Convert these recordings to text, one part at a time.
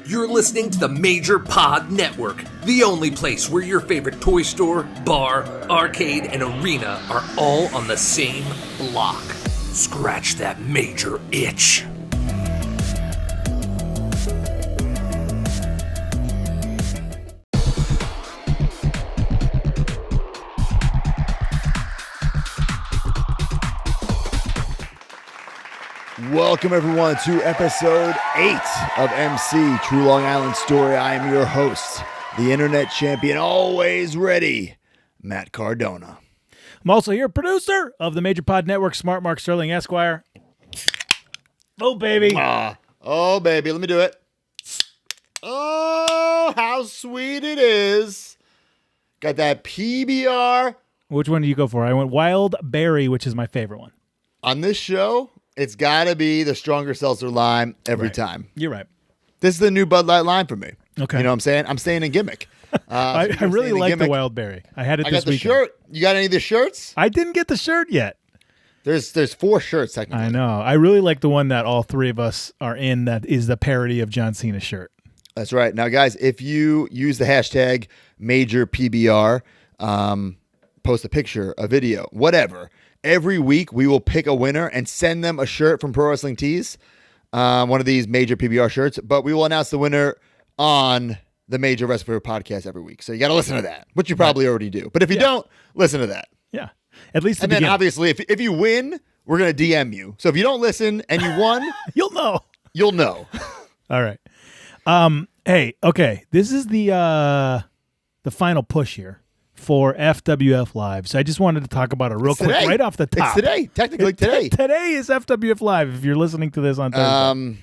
You're listening to the Major Pod Network, the only place where your favorite toy store, bar, arcade, and arena are all on the same block. Scratch that major itch. Welcome, everyone, to episode 8 of MC True Long Island Story. I am your host, the internet champion, always ready, Matt Cardona. I'm also here, producer of the Major Pod Network, Smart Mark Sterling Esquire. Oh, baby. Oh, baby. Let me do it. Oh, how sweet it is. Got that PBR. Which one do you go for? I went Wild Berry, which is my favorite one. On this show, it's got to be the stronger seltzer lime every time. You're right. This is the new Bud Light lime for me. Okay. You know what I'm saying? I'm staying in gimmick. I really like the Wild Berry. I had it this weekend. I got the shirt. You got any of the shirts? I didn't get the shirt yet. There's 4 shirts, technically. I know. I really like the one that all three of us are in that is the parody of John Cena's shirt. That's right. Now, guys, if you use the hashtag MajorPBR, post a picture, a video, whatever, every week we will pick a winner and send them a shirt from Pro Wrestling Tees, one of these Major PBR shirts, but we will announce the winner on the Major Wrestling podcast every week. So you got to listen to that, which you probably already do. But if you don't, listen to that. Yeah. At least and then obviously if you win, we're going to DM you. So if you don't listen and you won, you'll know. You'll know. All right. Hey, okay. This is the final push here for FWF Live. So I just wanted to talk about it real quick right off the top. It's today. Technically today. Today is FWF Live if you're listening to this on Thursday.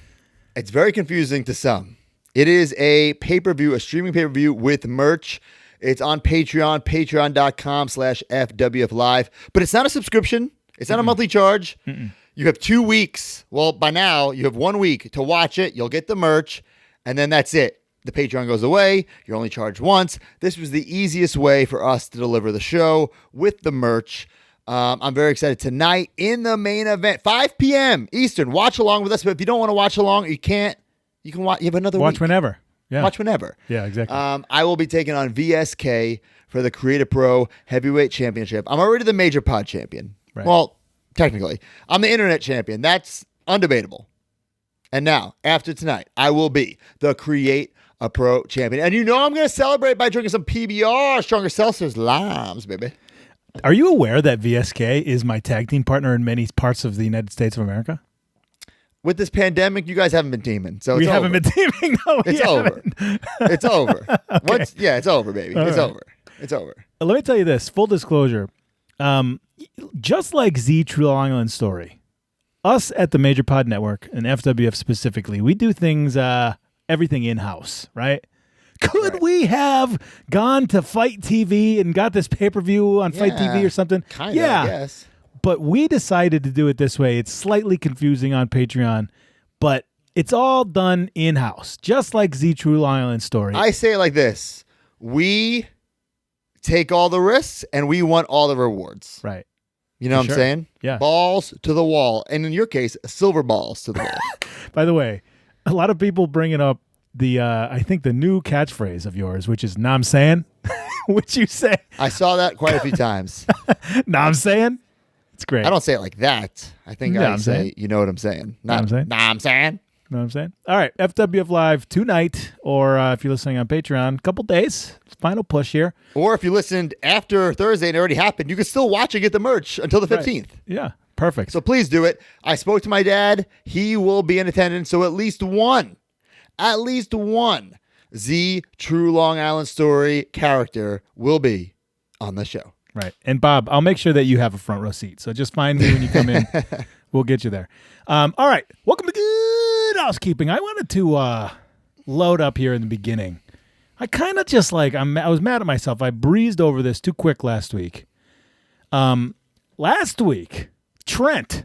It's very confusing to some. It is a pay-per-view, a streaming pay-per-view with merch. It's on Patreon, patreon.com/FWF Live. But it's not a subscription. It's not a monthly charge. You have 2 weeks. Well, by now, you have 1 week to watch it. You'll get the merch, and then that's it. The Patreon goes away. You're only charged once. This was the easiest way for us to deliver the show with the merch. I'm very excited. Tonight in the main event, 5 p.m. Eastern. Watch along with us. But if you don't want to watch along, you can't. You can watch. You have another watch week. Whenever. Yeah. Watch whenever. Yeah, exactly. I will be taking on VSK for the Creative Pro Heavyweight Championship. I'm already the Major Pod champion. Right. Well, technically. I'm the internet champion. That's undebatable. And now, after tonight, I will be the Create a Pro champion. And you know I'm going to celebrate by drinking some PBR, Stronger Seltzers, limes, baby. Are you aware that VSK is my tag team partner in many parts of the United States of America? With this pandemic, you guys haven't been teaming. So we it's haven't over. been teaming. No, it's over. It's over. Okay. It's over, baby. All it's right. over. It's over. Let me tell you this, full disclosure. Just like Z True Long Island Story, us at the Major Pod Network and FWF specifically, we do things, everything in-house, right? Could we have gone to Fight TV and got this pay-per-view on Fight TV or something? Kind of, I guess. But we decided to do it this way. It's slightly confusing on Patreon, but it's all done in-house, just like Z True Long Island Story. I say it like this. We take all the risks and we want all the rewards. Right. You know what I'm saying? Yeah. Balls to the wall. And in your case, silver balls to the wall. By the way, a lot of people bringing up the, I think the new catchphrase of yours, which is, "Nah, I'm saying," which you say. I saw that quite a few times. Nah, I'm saying. It's great. I don't say it like that. I think I say, you know what I'm saying. Nah, I'm saying. Nah, I'm saying. Know what I'm saying? All right, FWF Live tonight, or if you're listening on Patreon, a couple days. Final push here. Or if you listened after Thursday and it already happened, you can still watch and get the merch until the 15th. Right. Yeah, perfect. So please do it. I spoke to my dad. He will be in attendance. So at least one Z True Long Island Story character will be on the show. Right. And Bob, I'll make sure that you have a front row seat. So just find me when you come in. We'll get you there. All right. Welcome to Good Housekeeping. I wanted to load up here in the beginning. I kind of just I was mad at myself. I breezed over this too quick last week. Last week, Trent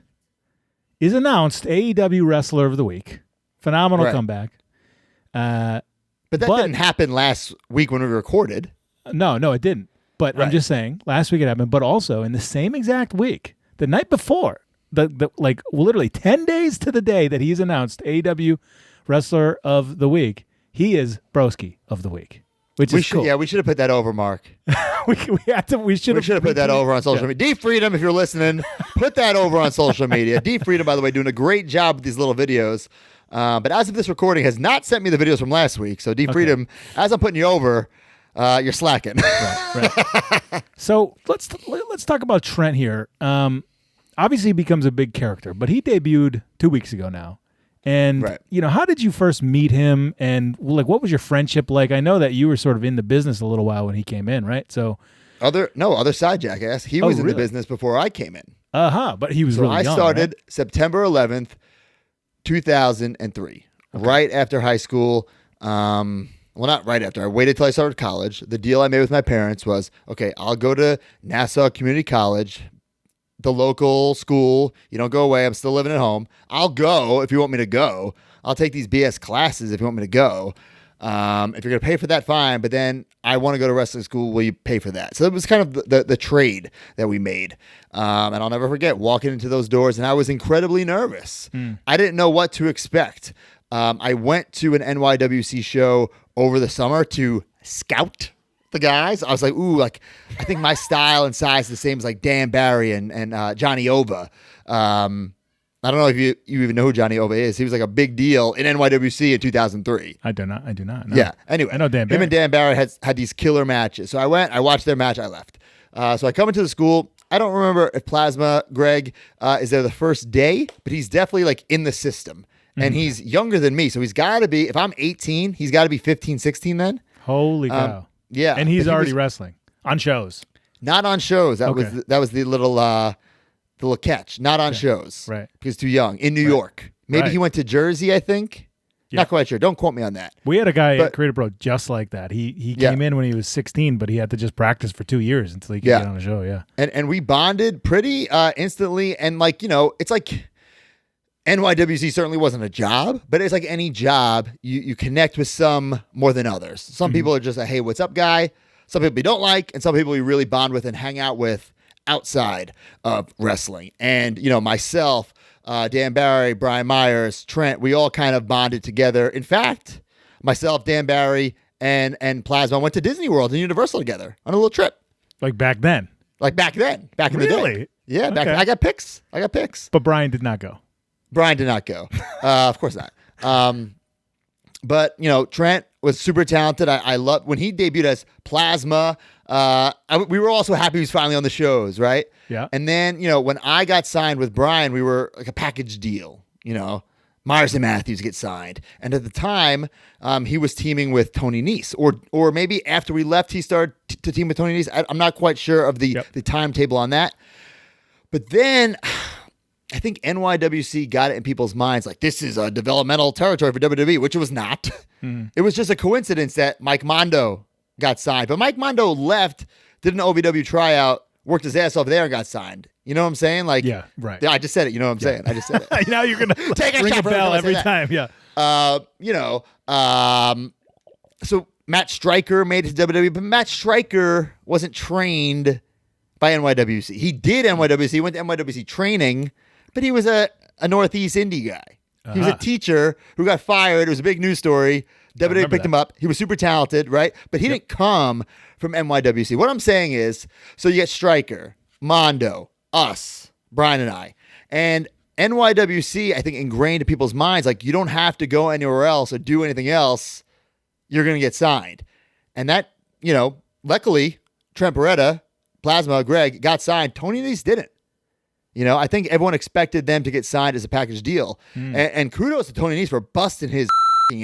is announced AEW Wrestler of the Week. Phenomenal comeback. But that didn't happen last week when we recorded. No, it didn't. But I'm just saying, last week it happened, but also in the same exact week, the night before, literally 10 days to the day that he's announced AEW Wrestler of the Week, he is Broski of the week, which is cool. Yeah, we should have put that over, Mark. we should have put that over on social media. D Freedom, if you're listening, put that over on social media. D Freedom, by the way, doing a great job with these little videos. But as of this recording, has not sent me the videos from last week. So D Freedom, as I'm putting you over, you're slacking. Right. So let's talk about Trent here. Obviously, he becomes a big character, but he debuted 2 weeks ago now. And, how did you first meet him? And, what was your friendship like? I know that you were sort of in the business a little while when he came in, right? So, other side jackass. He was in the business before I came in. But he was really young, I started September 11th, 2003, right after high school. Well, not right after. I waited till I started college. The deal I made with my parents was, okay, I'll go to Nassau Community College, the local school. You don't go away. I'm still living at home. I'll go if you want me to go. I'll take these BS classes if you want me to go. If you're going to pay for that, fine. But then I want to go to wrestling school. Will you pay for that? So it was kind of the trade that we made. And I'll never forget walking into those doors, and I was incredibly nervous. I didn't know what to expect. I went to an NYWC show over the summer to scout the guys. I was like, ooh, I think my style and size is the same as like Dan Barry and Johnny Ova. I don't know if you even know who Johnny Ova is. He was like a big deal in NYWC in 2003. I do not. No. Yeah. Anyway, I know Dan Barry. Him and Dan Barry had these killer matches. So I went, I watched their match, I left. So I come into the school. I don't remember if Plasma Greg is there the first day, but he's definitely like in the system. And he's younger than me. So he's got to be, if I'm 18, he's got to be 15, 16 then. Holy cow. Yeah. And he's already wrestling on shows. Not on shows. That was the little catch. Not on shows. Right. Because too young. In New York. Maybe he went to Jersey, I think. Yeah. Not quite sure. Don't quote me on that. We had a guy at Creative Pro just like that. He came in when he was 16, but he had to just practice for 2 years until he could get on a show. Yeah. And we bonded pretty instantly. And it's like NYWC certainly wasn't a job, but it's like any job. You connect with some more than others. Some people are just a, hey, what's up, guy? Some people you don't like, and some people you really bond with and hang out with outside of wrestling. And, myself, Dan Barry, Brian Myers, Trent, we all kind of bonded together. In fact, myself, Dan Barry, and Plasma went to Disney World and Universal together on a little trip. Like back then? Back in the day. Really? Yeah, back then. I got pics. But Brian did not go. Brian did not go. Of course not. But, Trent was super talented. I love when he debuted as Plasma. We were also happy he was finally on the shows, right? Yeah. And then, when I got signed with Brian, we were like a package deal. Myers and Matthews get signed. And at the time, he was teaming with Tony Nese. Or maybe after we left, he started to team with Tony Nese. I'm not quite sure of the timetable on that. But then I think NYWC got it in people's minds like this is a developmental territory for WWE, which it was not. It was just a coincidence that Mike Mondo got signed. But Mike Mondo left, did an OVW tryout, worked his ass off there and got signed. You know what I'm saying? Like, yeah, right. I just said it. You know what I'm saying? I just said it. Now you're going to take ring a bell every time. Yeah. So Matt Stryker made it to WWE, but Matt Stryker wasn't trained by NYWC. He did NYWC. He went to NYWC training, but he was a Northeast indie guy. He was a teacher who got fired. It was a big news story. WWE picked him up. He was super talented, right? But he didn't come from NYWC. What I'm saying is, so you get Stryker, Mondo, us, Brian and I. And NYWC, I think, ingrained in people's minds, like, you don't have to go anywhere else or do anything else. You're going to get signed. And that, luckily, Trent Beretta, Plasma, Greg got signed. Tony Nese didn't. I think everyone expected them to get signed as a package deal. And kudos to Tony Nese for busting his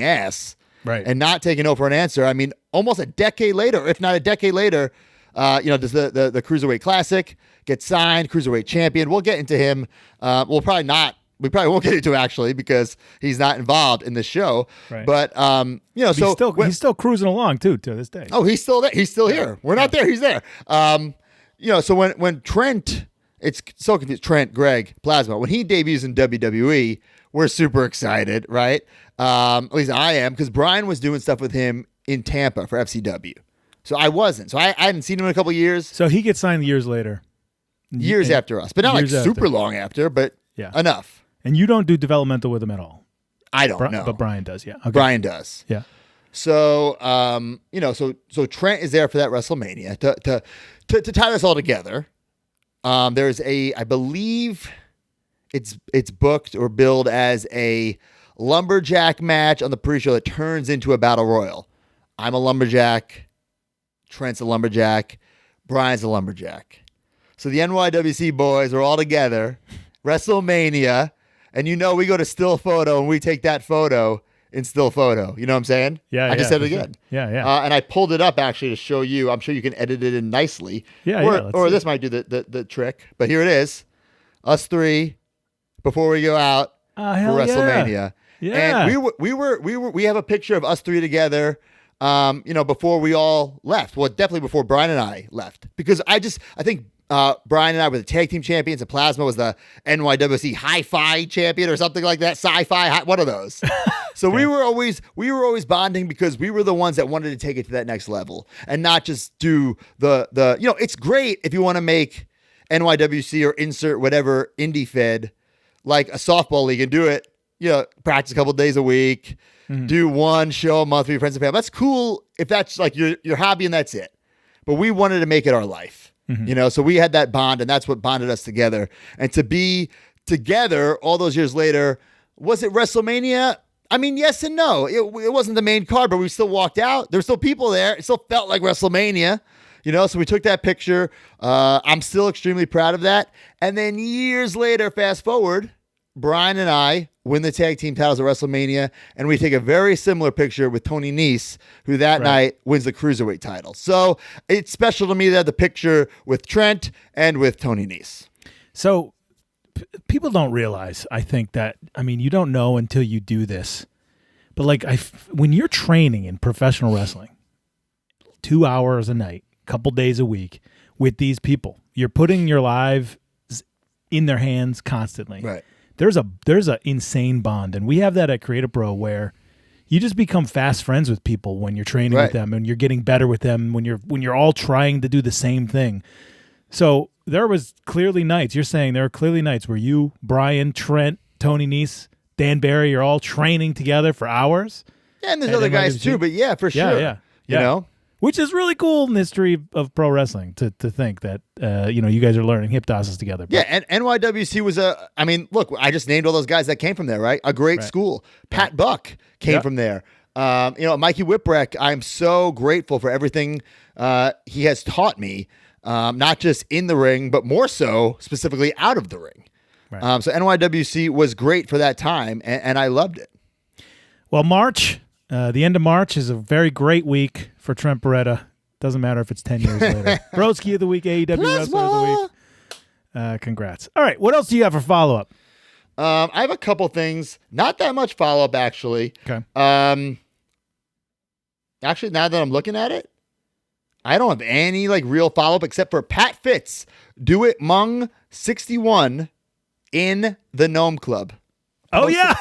ass and not taking no for an answer. I mean, almost a decade later, if not a decade later, does the Cruiserweight Classic get signed, Cruiserweight Champion. We'll get into him. We probably won't get into it, actually, because he's not involved in the show. Right. But, so he's still cruising along, too, to this day. Oh, he's still there. He's still here. We're not there. He's there. So when Trent... It's so confused. Trent, Greg, Plasma. When he debuts in WWE, we're super excited, right? At least I am, because Brian was doing stuff with him in Tampa for FCW. So I wasn't. So I hadn't seen him in a couple of years. So he gets signed years later. Years after us. But not like super long after, but enough. And you don't do developmental with him at all? I don't know. But Brian does, yeah. Okay. Brian does. Yeah. So, so Trent is there for that WrestleMania to tie this all together. There's I believe it's booked or billed as a lumberjack match on the pre-show that turns into a battle royal. I'm a lumberjack. Trent's a lumberjack. Brian's a lumberjack. So the NYWC boys are all together. WrestleMania. And we go to still photo and we take that photo in still photo. You know what I'm saying? Yeah. I just said it again. Sure. Yeah. And I pulled it up actually to show you. I'm sure you can edit it in nicely. Or this might do the trick. But here it is. Us three before we go out for WrestleMania. Yeah. And we have a picture of us three together. Before we all left. Well, definitely before Brian and I left. Because I think Brian and I were the tag team champions, and Plasma was the NYWC Hi-Fi champion or something like that. Sci-Fi, one of those. So we were always bonding because we were the ones that wanted to take it to that next level and not just do the it's great if you want to make NYWC or insert whatever indie fed like a softball league and do it, practice a couple days a week, do one show a month with your friends and family. That's cool if that's like your hobby and that's it. But we wanted to make it our life. So we had that bond, and that's what bonded us together. And to be together all those years later, was it WrestleMania? I mean, yes and no. It wasn't the main card, but we still walked out. There were still people there. It still felt like WrestleMania, so we took that picture. I'm still extremely proud of that. And then years later, fast forward, Brian and I win the tag team titles at WrestleMania, and we take a very similar picture with Tony Nese, who that night wins the Cruiserweight title. So it's special to me to have the picture with Trent and with Tony Nese. So people don't realize, I think that, you don't know until you do this. But when you're training in professional wrestling, 2 hours a night, couple days a week with these people, you're putting your lives in their hands constantly. Right. There's a insane bond, and we have that at Creative Pro where you just become fast friends with people when you're training with them and you're getting better with them when you're all trying to do the same thing. So there was clearly nights. You're saying there are clearly nights where you, Brian, Trent, Tony Nese, Dan Barry are all training together for hours. Yeah, and there's other guys too, but yeah, for sure. Yeah. You know? Which is really cool in the history of pro wrestling to think that, you guys are learning hip tosses together. But. Yeah, and NYWC was look, I just named all those guys that came from there, right? A great school. Pat Buck came from there. Mikey Whipwreck, I'm so grateful for everything he has taught me, not just in the ring, but more so specifically out of the ring. Right. So NYWC was great for that time, and I loved it. Well, March, the end of March is a very great week for Trent Beretta. Doesn't matter if it's 10 years later. Broski of the week, AEW Wrestler of the week. Congrats. All right, what else do you have for follow-up? I have a couple things. Not that much follow-up, actually. Okay. Actually, now that I'm looking at it, I don't have any real follow-up except for Pat Fitz. Do it Mung 61 in the Gnome Club. Oh, yeah,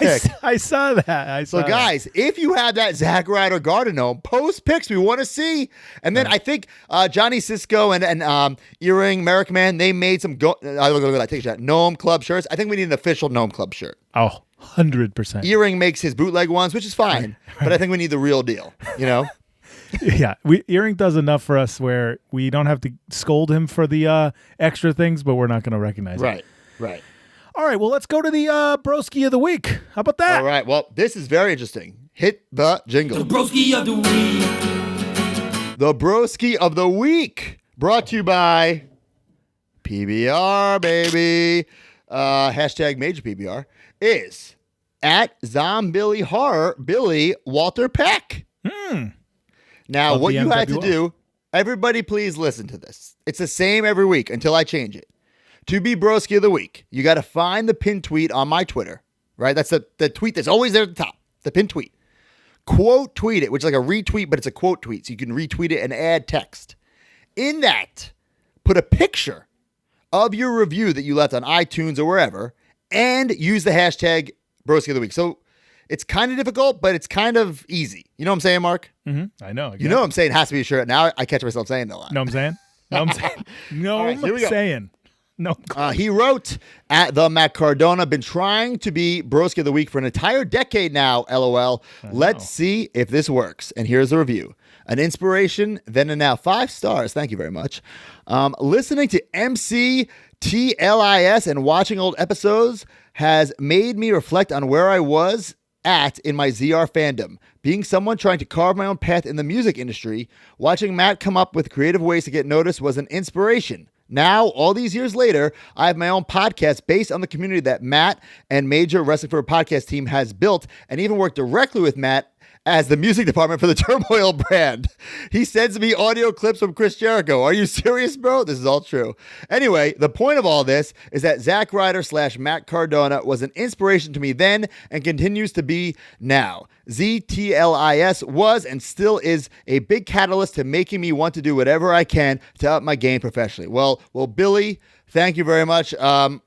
I saw that. So, guys, if you have that Zack Ryder Garden Gnome, post pics. We want to see. And then I think Johnny Cisco and Earring, Merrick Man, they made some take a shot. Gnome Club shirts. I think we need an official Gnome Club shirt. Oh, 100%. Earring makes his bootleg ones, which is fine. But I think we need the real deal, Yeah, Earring does enough for us where we don't have to scold him for the extra things, but we're not going to recognize it. Right. All right, well, let's go to the Broski of the week. How about that? All right, well, this is very interesting. Hit the jingle. The Broski of the week. The Broski of the week, brought to you by PBR, baby. Hashtag major PBR is at Zombilly Horror, Billy Walter Peck. Now, what you had to do, everybody please listen to this. It's the same every week until I change it. To be Broski of the week, you got to find the pinned tweet on my Twitter, right? That's the tweet that's always there at the top, the pinned tweet. Quote tweet it, which is like a retweet, but it's a quote tweet, so you can retweet it and add text. In that, put a picture of your review that you left on iTunes or wherever, and use the hashtag Broski of the week. So it's kind of difficult, but it's kind of easy. You know what I'm saying, Mark? Mm-hmm. I know. Exactly. You know what I'm saying? It has to be a shirt. Now I catch myself saying that a lot. Know what I'm saying? No, I'm saying. No, right, here we go. saying. No. He wrote at the Matt Cardona, been trying to be Broski of the Week for an entire decade now, LOL. Let's see if this works. And here's the review. An inspiration, then and now 5 stars. Thank you very much. Listening to MCTLIS and watching old episodes has made me reflect on where I was at in my ZR fandom. Being someone trying to carve my own path in the music industry, watching Matt come up with creative ways to get noticed was an inspiration. Now, all these years later, I have my own podcast based on the community that Matt and Major Wrestling for a Podcast team has built, and even worked directly with Matt as the music department for the Turmoil brand. He sends me audio clips from Chris Jericho. Are you serious, bro? This is all true. Anyway, the point of all this is that Zack Ryder / Matt Cardona was an inspiration to me then and continues to be now. ZTLIS was and still is a big catalyst to making me want to do whatever I can to up my game professionally. Well, Billy, thank you very much. I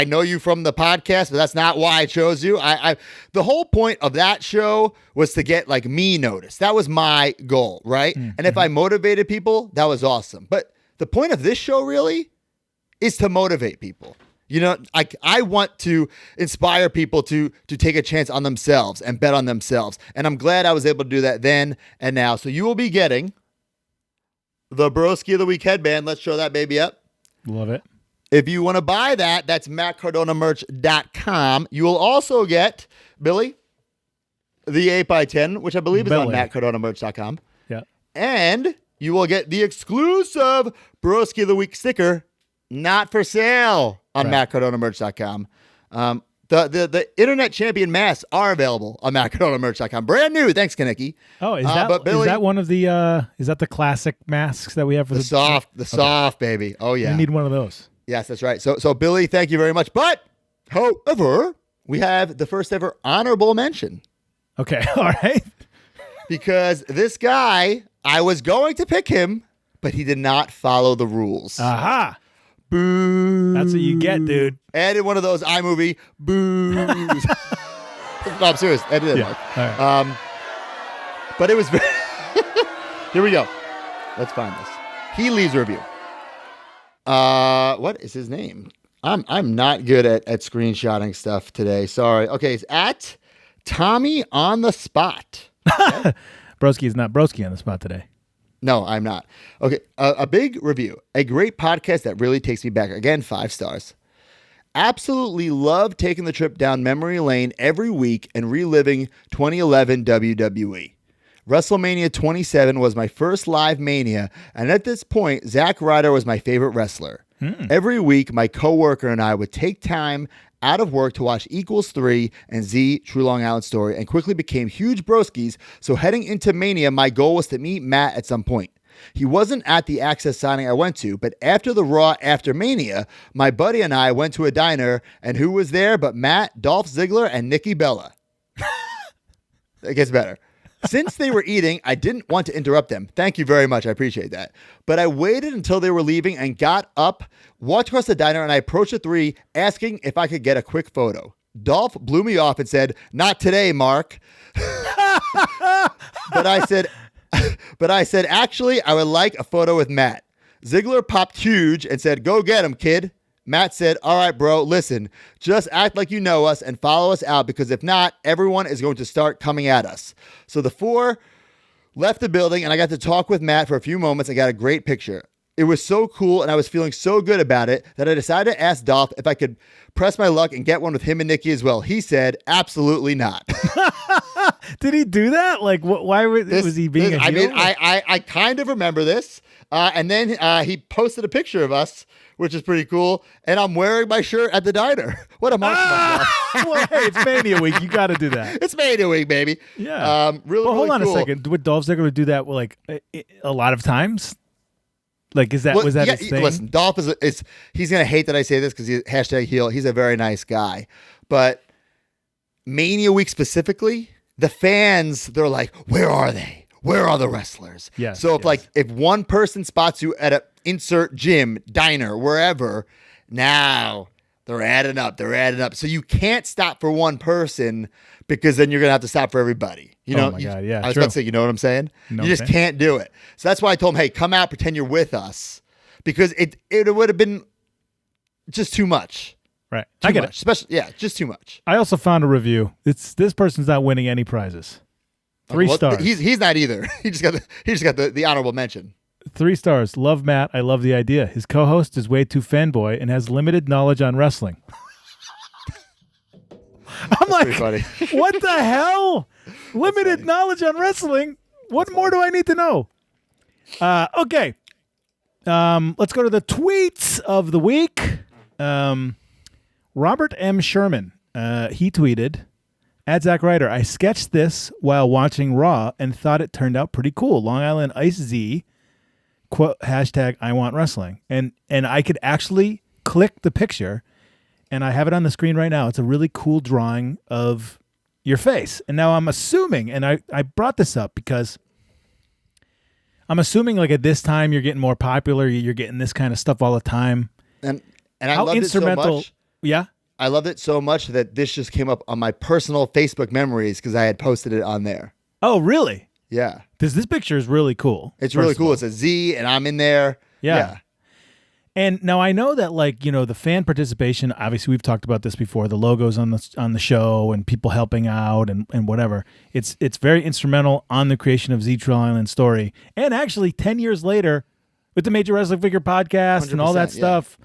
know you from the podcast, but that's not why I chose you. The whole point of that show was to get like me noticed. That was my goal, right? Mm-hmm. And if I motivated people, that was awesome. But the point of this show really is to motivate people. I want to inspire people to take a chance on themselves and bet on themselves. And I'm glad I was able to do that then and now. So you will be getting the Broski of the Week headband. Let's show that baby up. Love it. If you want to buy that, that's mattcardonamerch.com. You will also get, Billy, the 8x10, which I believe is on mattcardonamerch.com. Yeah. And you will get the exclusive Broski of the Week sticker, not for sale, on mattcardonamerch.com. The internet champion masks are available on mattcardonamerch.com. Brand new. Thanks, Kaneki. Oh, is that one of the is that the classic masks that we have for the soft baby? Oh yeah. We need one of those. Yes, that's right. So Billy, thank you very much. But however, we have the first ever honorable mention. Okay. All right. Because this guy, I was going to pick him, but he did not follow the rules. Aha. Boo. That's what you get, dude. Added one of those iMovie boos. No, I'm serious. Added it. Yeah. All right. But it was very Here we go. Let's find this. He leaves a review. What is his name? I'm not good at screenshotting stuff today. Sorry. Okay, it's at Tommy on the Spot. Okay. Broski is not Broski on the spot today. No, I'm not. Okay, a big review. A great podcast that really takes me back. Again, 5 stars. Absolutely love taking the trip down memory lane every week and reliving 2011 WWE. WrestleMania 27 was my first live Mania, and at this point, Zack Ryder was my favorite wrestler. Every week, my coworker and I would take time out of work to watch Equals 3 and Z True Long Island Story, and quickly became huge broskies. So heading into Mania, my goal was to meet Matt at some point. He wasn't at the Access signing I went to, but after the Raw after Mania, my buddy and I went to a diner, and who was there but Matt, Dolph Ziggler, and Nikki Bella. It gets better. Since they were eating, I didn't want to interrupt them. Thank you very much. I appreciate that. But I waited until they were leaving and got up, walked across the diner, and I approached the 3, asking if I could get a quick photo. Dolph blew me off and said, "Not today, Mark." But I said, actually, I would like a photo with Matt. Ziggler popped huge and said, "Go get him, kid." Matt said, "All right, bro, listen, just act like you know us and follow us out, because if not, everyone is going to start coming at us." So the 4 left the building, and I got to talk with Matt for a few moments and got a great picture. It was so cool, and I was feeling so good about it that I decided to ask Dolph if I could press my luck and get one with him and Nikki as well. He said, absolutely not. Did he do that? Like, why was he being a heel? I kind of remember this. And then he posted a picture of us, which is pretty cool. And I'm wearing my shirt at the diner. What a month. Well, hey, it's Mania week. You got to do that. It's Mania week, baby. Yeah. Really, well, hold on cool. a second. Would Dolph Ziggler do that like a lot of times? Like, was that his thing? Listen, Dolph he's going to hate that I say this because he's #heel. He's a very nice guy. But Mania week specifically, the fans, they're like, where are they? Where are the wrestlers? Yes, so if one person spots you at a insert gym, diner, wherever, now they're adding up. So you can't stop for one person, because then you're going to have to stop for everybody. You know? Oh my God, yeah. I was about to say, you know what I'm saying? No, you just can't do it. So that's why I told him, hey, come out, pretend you're with us. Because it would have been just too much. Right. Too I get much. it. Especially, just too much. I also found a review. This person's not winning any prizes. 3 stars. He's not either. He just got the honorable mention. 3 stars. Love Matt. I love the idea. His co-host is way too fanboy and has limited knowledge on wrestling. I'm like, Pretty funny. what the hell? Limited knowledge on wrestling? What more do I need to know? Okay. Let's go to the tweets of the week. Robert M. Sherman, he tweeted, at Zack Ryder, I sketched this while watching Raw and thought it turned out pretty cool. Long Island Ice Z, quote, hashtag I want wrestling. And I could actually click the picture, and I have it on the screen right now. It's a really cool drawing of your face. And now I'm assuming, and I brought this up because I'm assuming like at this time you're getting more popular, you're getting this kind of stuff all the time. And I loved it so much. Yeah. I loved it so much that this just came up on my personal Facebook memories because I had posted it on there. Oh, really? Yeah. Because this picture is really cool. It's really cool. It's a Z, and I'm in there. Yeah. And now I know that, like, you know, the fan participation, obviously we've talked about this before, the logos on the show and people helping out and whatever. It's very instrumental on the creation of Z Trill Island Story. And actually 10 years later with the Major Wrestling Figure podcast and all that stuff.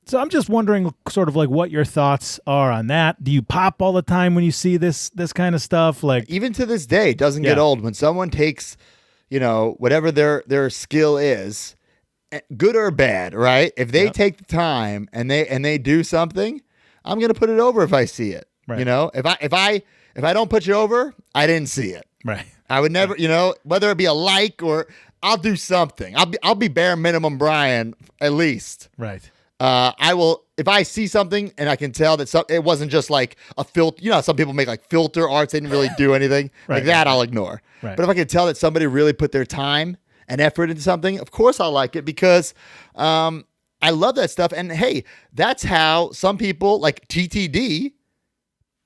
So I'm just wondering sort of like what your thoughts are on that. Do you pop all the time when you see this kind of stuff? Like, even to this day, it doesn't get old. When someone takes, you know, whatever their skill is, good or bad, right? If they take the time and they do something, I'm gonna put it over if I see it. Right. You know, if I don't put you over, I didn't see it. Right. I would never, you know, whether it be a like or I'll do something. I'll be bare minimum Brian at least. Right. I will, if I see something and I can tell that it wasn't just like a filter, you know, some people make like filter arts, they didn't really do anything like that. I'll ignore. Right. But if I can tell that somebody really put their time and effort into something, of course I'll like it because I love that stuff. And hey, that's how some people like TTD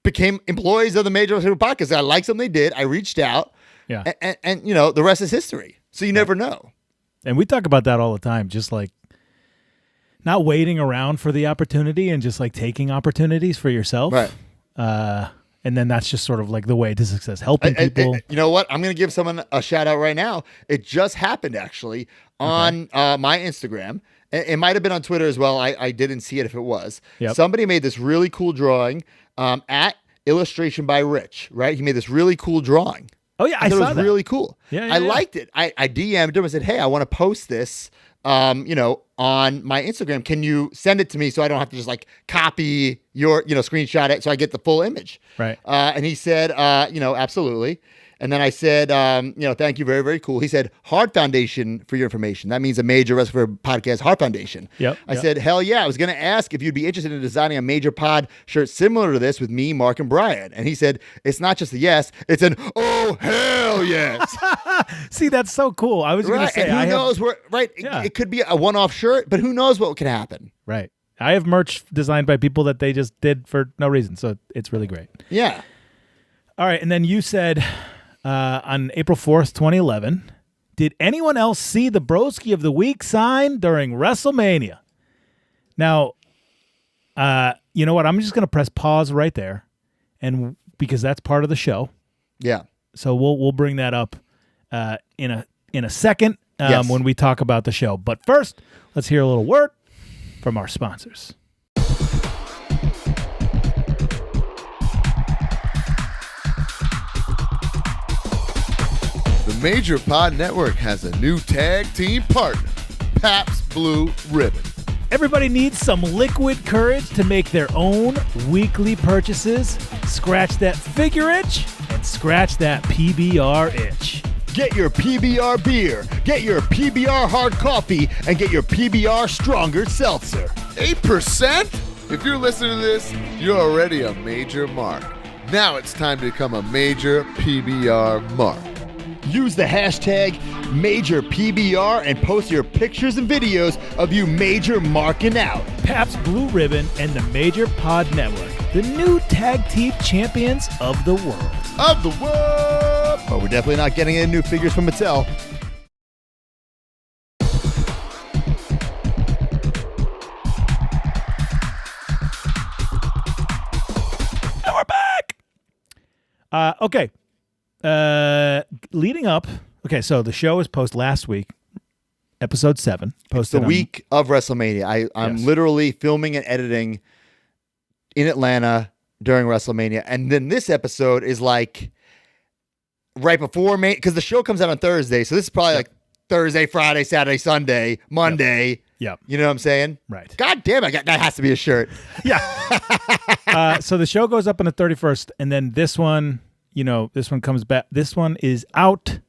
became employees of the Major Wrestling Podcast. I liked something they did. I reached out. Yeah. And you know, the rest is history. So you never know. And we talk about that all the time, just like not waiting around for the opportunity and just like taking opportunities for yourself. Right. And then that's just sort of like the way to success, helping people. You know what? I'm going to give someone a shout out right now. It just happened actually on my Instagram. It might have been on Twitter as well. I didn't see it if it was. Yep. Somebody made this really cool drawing at Illustration by Rich, right? He made this really cool drawing. Oh, yeah, I saw that. It was really cool. Yeah, I liked it. I DM'd him and said, hey, I want to post this, you know, on my Instagram. Can you send it to me so I don't have to just like copy your, you know, screenshot it so I get the full image? Right. And he said, you know, absolutely. And then I said, you know, thank you, very, very cool. He said, Heart Foundation for your information. That means a Major Wrestling Podcast Heart Foundation. I said, hell yeah. I was going to ask if you'd be interested in designing a Major Pod shirt similar to this with me, Mark, and Brian. And he said, it's not just a yes, it's an oh, hell yes. See, that's so cool. I was going to say, and who knows where, right? Yeah. It could be a one-off shirt, but who knows what can happen. Right. I have merch designed by people that they just did for no reason. So it's really great. Yeah. All right. And then you said, on April 4th, 2011, did anyone else see the Broski of the Week sign during WrestleMania? Now, you know what? I'm just going to press pause right there, and because that's part of the show. Yeah. So we'll bring that up in a second when we talk about the show. But first, let's hear a little word from our sponsors. The Major Pod Network has a new tag team partner, Pabst Blue Ribbon. Everybody needs some liquid courage to make their own weekly purchases. Scratch that figure itch and scratch that PBR itch. Get your PBR beer, get your PBR hard coffee, and get your PBR stronger seltzer. 8%? If you're listening to this, you're already a major mark. Now it's time to become a major PBR mark. Use the hashtag MajorPBR and post your pictures and videos of you major marking out. Pabst Blue Ribbon and the Major Pod Network, the new tag team champions of the world. Of the world! But we're definitely not getting any new figures from Mattel. Okay. Leading up. Okay, so the show was posted last week, episode 7. Posted The week of WrestleMania. I'm Yes. literally filming and editing in Atlanta during WrestleMania. And then this episode is like right before because the show comes out on Thursday. So this is probably like Thursday, Friday, Saturday, Sunday, Monday. Yep. You know what I'm saying? Right. God damn it. That has to be a shirt. Yeah. So the show goes up on the 31st, and then this one, this one comes back. This one is out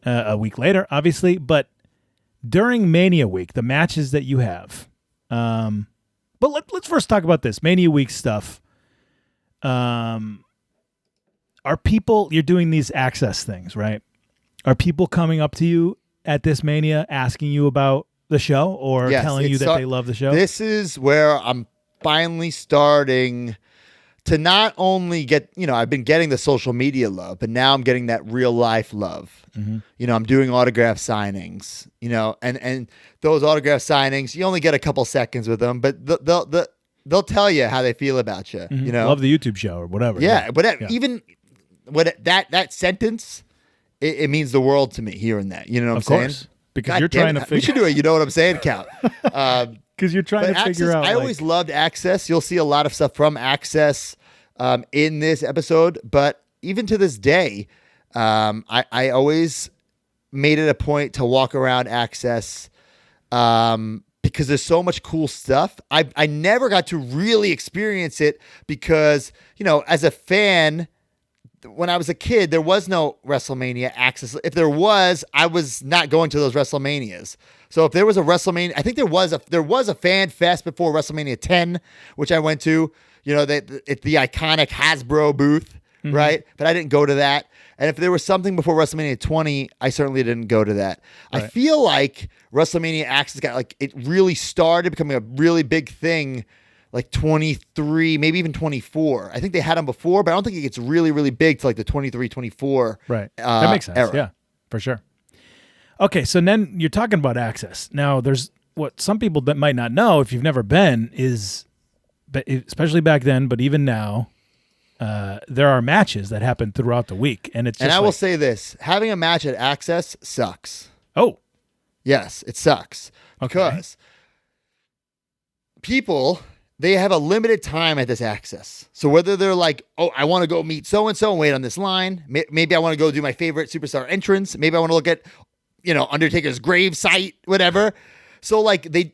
a week later, obviously, but during Mania week, the matches that you have. But let's first talk about this Mania week stuff. Are people, you're doing these access things, right? Are people coming up to you at this Mania asking you about the show or Yes, telling you that they love the show? This is where I'm finally starting to not only get, I've been getting the social media love, but now I'm getting that real life love. Mm-hmm. I'm doing autograph signings, and those autograph signings, you only get a couple seconds with them, but they'll tell you how they feel about you, Mm-hmm. Love the YouTube show or whatever. Yeah, but even that sentence, it means the world to me hearing that. You know what I'm saying? Of course. Because God you're damn trying it. to figure. We should do a you know what I'm saying count. Because you're trying to figure out. I always loved Access. You'll see a lot of stuff from Access in this episode, but even to this day, I always made it a point to walk around Access because there's so much cool stuff. I never got to really experience it because, as a fan, when I was a kid, there was no WrestleMania Access. If there was, I was not going to those WrestleManias. So if there was a WrestleMania, I think there was a fan fest before WrestleMania 10, which I went to. It's the iconic Hasbro booth, right? But I didn't go to that. And if there was something before WrestleMania 20, I certainly didn't go to that. Right. I feel like WrestleMania Access it really started becoming a really big thing. Like 23, maybe even 24. I think they had them before, but I don't think it gets really, really big to like the 23, 24. Right. That makes sense. Era. Yeah, for sure. Okay, so then you're talking about Access. Now, there's what some people that might not know if you've never been is, especially back then, but even now, there are matches that happen throughout the week, and it's. Just I will say this: having a match at Access sucks. Oh, yes, it sucks because people. They have a limited time at this Access. So whether they're like, oh, I want to go meet so-and-so and wait on this line. Maybe I want to go do my favorite superstar entrance. Maybe I want to look at, Undertaker's grave site, whatever. So the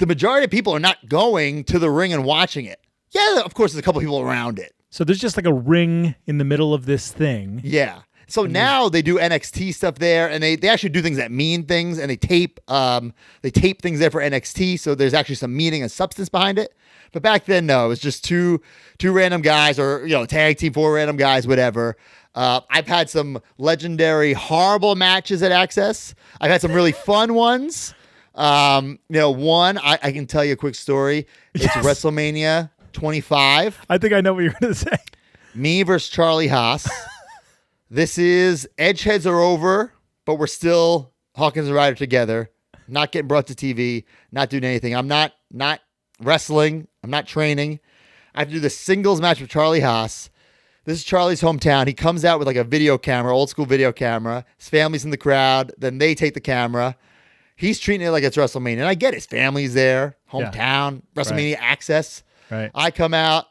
majority of people are not going to the ring and watching it. Yeah, of course, there's a couple people around it. So there's just like a ring in the middle of this thing. Yeah. So now they do NXT stuff there, and they actually do things that mean things, and they tape things there for NXT. So there's actually some meaning and substance behind it. But back then, no, it was just two random guys, or tag team, 4 random guys, whatever. I've had some legendary horrible matches at Access. I've had some really fun ones. One I can tell you a quick story. It's WrestleMania 25. I think I know what you're going to say. Me versus Charlie Haas. This is Edgeheads are over, but we're still Hawkins and Ryder together. Not getting brought to TV, not doing anything. I'm not wrestling. I'm not training. I have to do the singles match with Charlie Haas. This is Charlie's hometown. He comes out with like a video camera, old school video camera. His family's in the crowd. Then they take the camera. He's treating it like it's WrestleMania. And I get it. His family's there, hometown, WrestleMania Access. Right. I come out.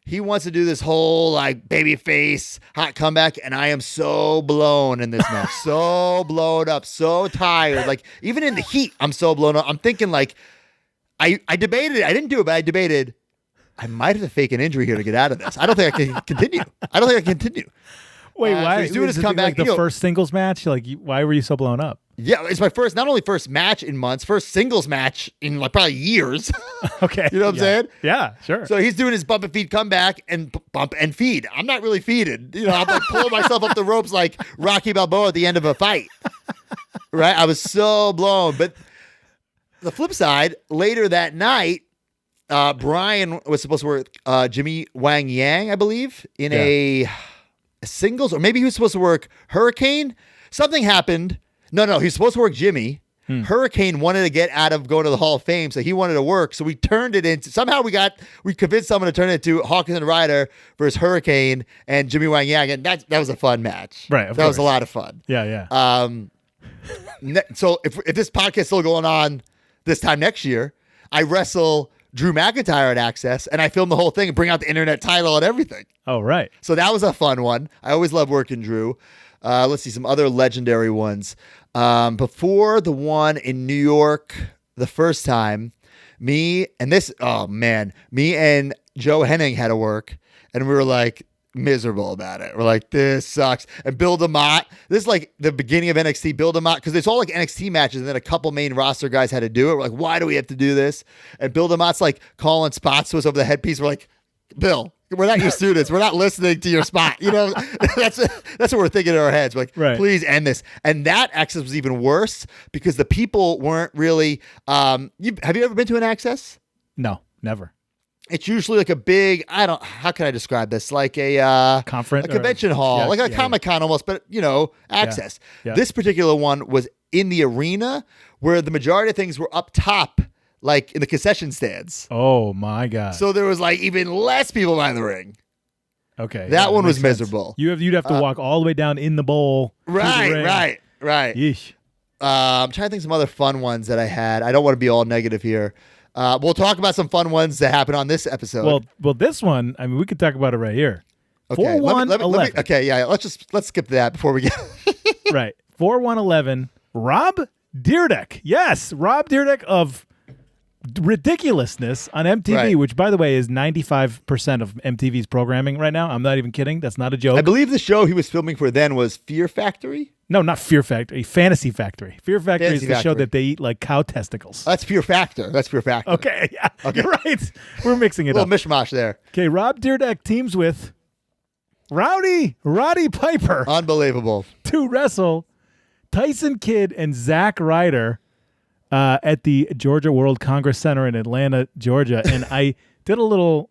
He wants to do this whole like baby face hot comeback, and I am so blown in this match. So blown up, so tired. Like even in the heat, I'm so blown up. I'm thinking like I debated it. I didn't do it, but I debated I might have to fake an injury here to get out of this. I don't think I can continue. Wait, why? So he's doing his comeback. Like the first singles match? Why were you so blown up? Yeah, it's my not only first match in months, first singles match in like probably years. Okay. You know what I'm saying? Yeah, sure. So he's doing his bump and feed comeback and bump and feed. I'm not really feeded. I'm like pulling myself up the ropes like Rocky Balboa at the end of a fight. Right? I was so blown. But the flip side, later that night, Brian was supposed to work Jimmy Wang Yang, I believe, in a singles, or maybe he was supposed to work Hurricane. Something happened. No, he was supposed to work Jimmy. Hurricane wanted to get out of going to the Hall of Fame, so he wanted to work. So we turned it into somehow we convinced someone to turn it into Hawkins and Ryder versus Hurricane and Jimmy Wang Yang, and that was a fun match. Right, that was a lot of fun. Yeah. So if this podcast is still going on this time next year, I wrestle Drew McIntyre at Access, and I film the whole thing and bring out the internet title and everything. Oh, right. So that was a fun one. I always love working Drew. Let's see some other legendary ones. Before the one in New York the first time, me and Joe Henning had to work, and we were like miserable about it. We're like, this sucks. And Bill DeMott, this is like the beginning of NXT. Bill DeMott, because it's all like NXT matches, and then a couple main roster guys had to do it. We're like, why do we have to do this? And Bill DeMott's like calling spots to us over the headpiece. We're like, Bill, we're not your students. We're not listening to your spot. That's what we're thinking in our heads. We're like, right. Please end this. And that Access was even worse because the people weren't really. Have you ever been to an Access? No, never. It's usually like a big, how can I describe this? Like a conference, a convention hall, like a Comic-Con almost, but Access. Yeah. This particular one was in the arena where the majority of things were up top, like in the concession stands. Oh my God. So there was like even less people by the ring. Okay. That one was makes sense. miserable. You'd have to walk all the way down in the bowl. Right. Yeesh. I'm trying to think of some other fun ones that I had. I don't want to be all negative here. We'll talk about some fun ones that happened on this episode. Well, this one, I mean, we could talk about it right here. Okay, 4-1-11. Okay, yeah, let's skip that before we get right. 4-1-11. Rob Dyrdek. Yes, Rob Dyrdek of Ridiculousness on MTV, Right. which, by the way, is 95% of MTV's programming right now. I'm not even kidding. That's not a joke. I believe the show he was filming for then was Fear Factory. No, not Fear Factory. Fantasy Factory. Fear Factory Fantasy is the show Factory. that they eat like cow testicles. That's Fear Factor. Okay, yeah, Okay. You're right. We're mixing it A up. little mishmash there. Okay, Rob Dyrdek teams with Roddy Piper Unbelievable. to wrestle Tyson Kidd and Zack Ryder at the Georgia World Congress Center in Atlanta, Georgia. And I did a little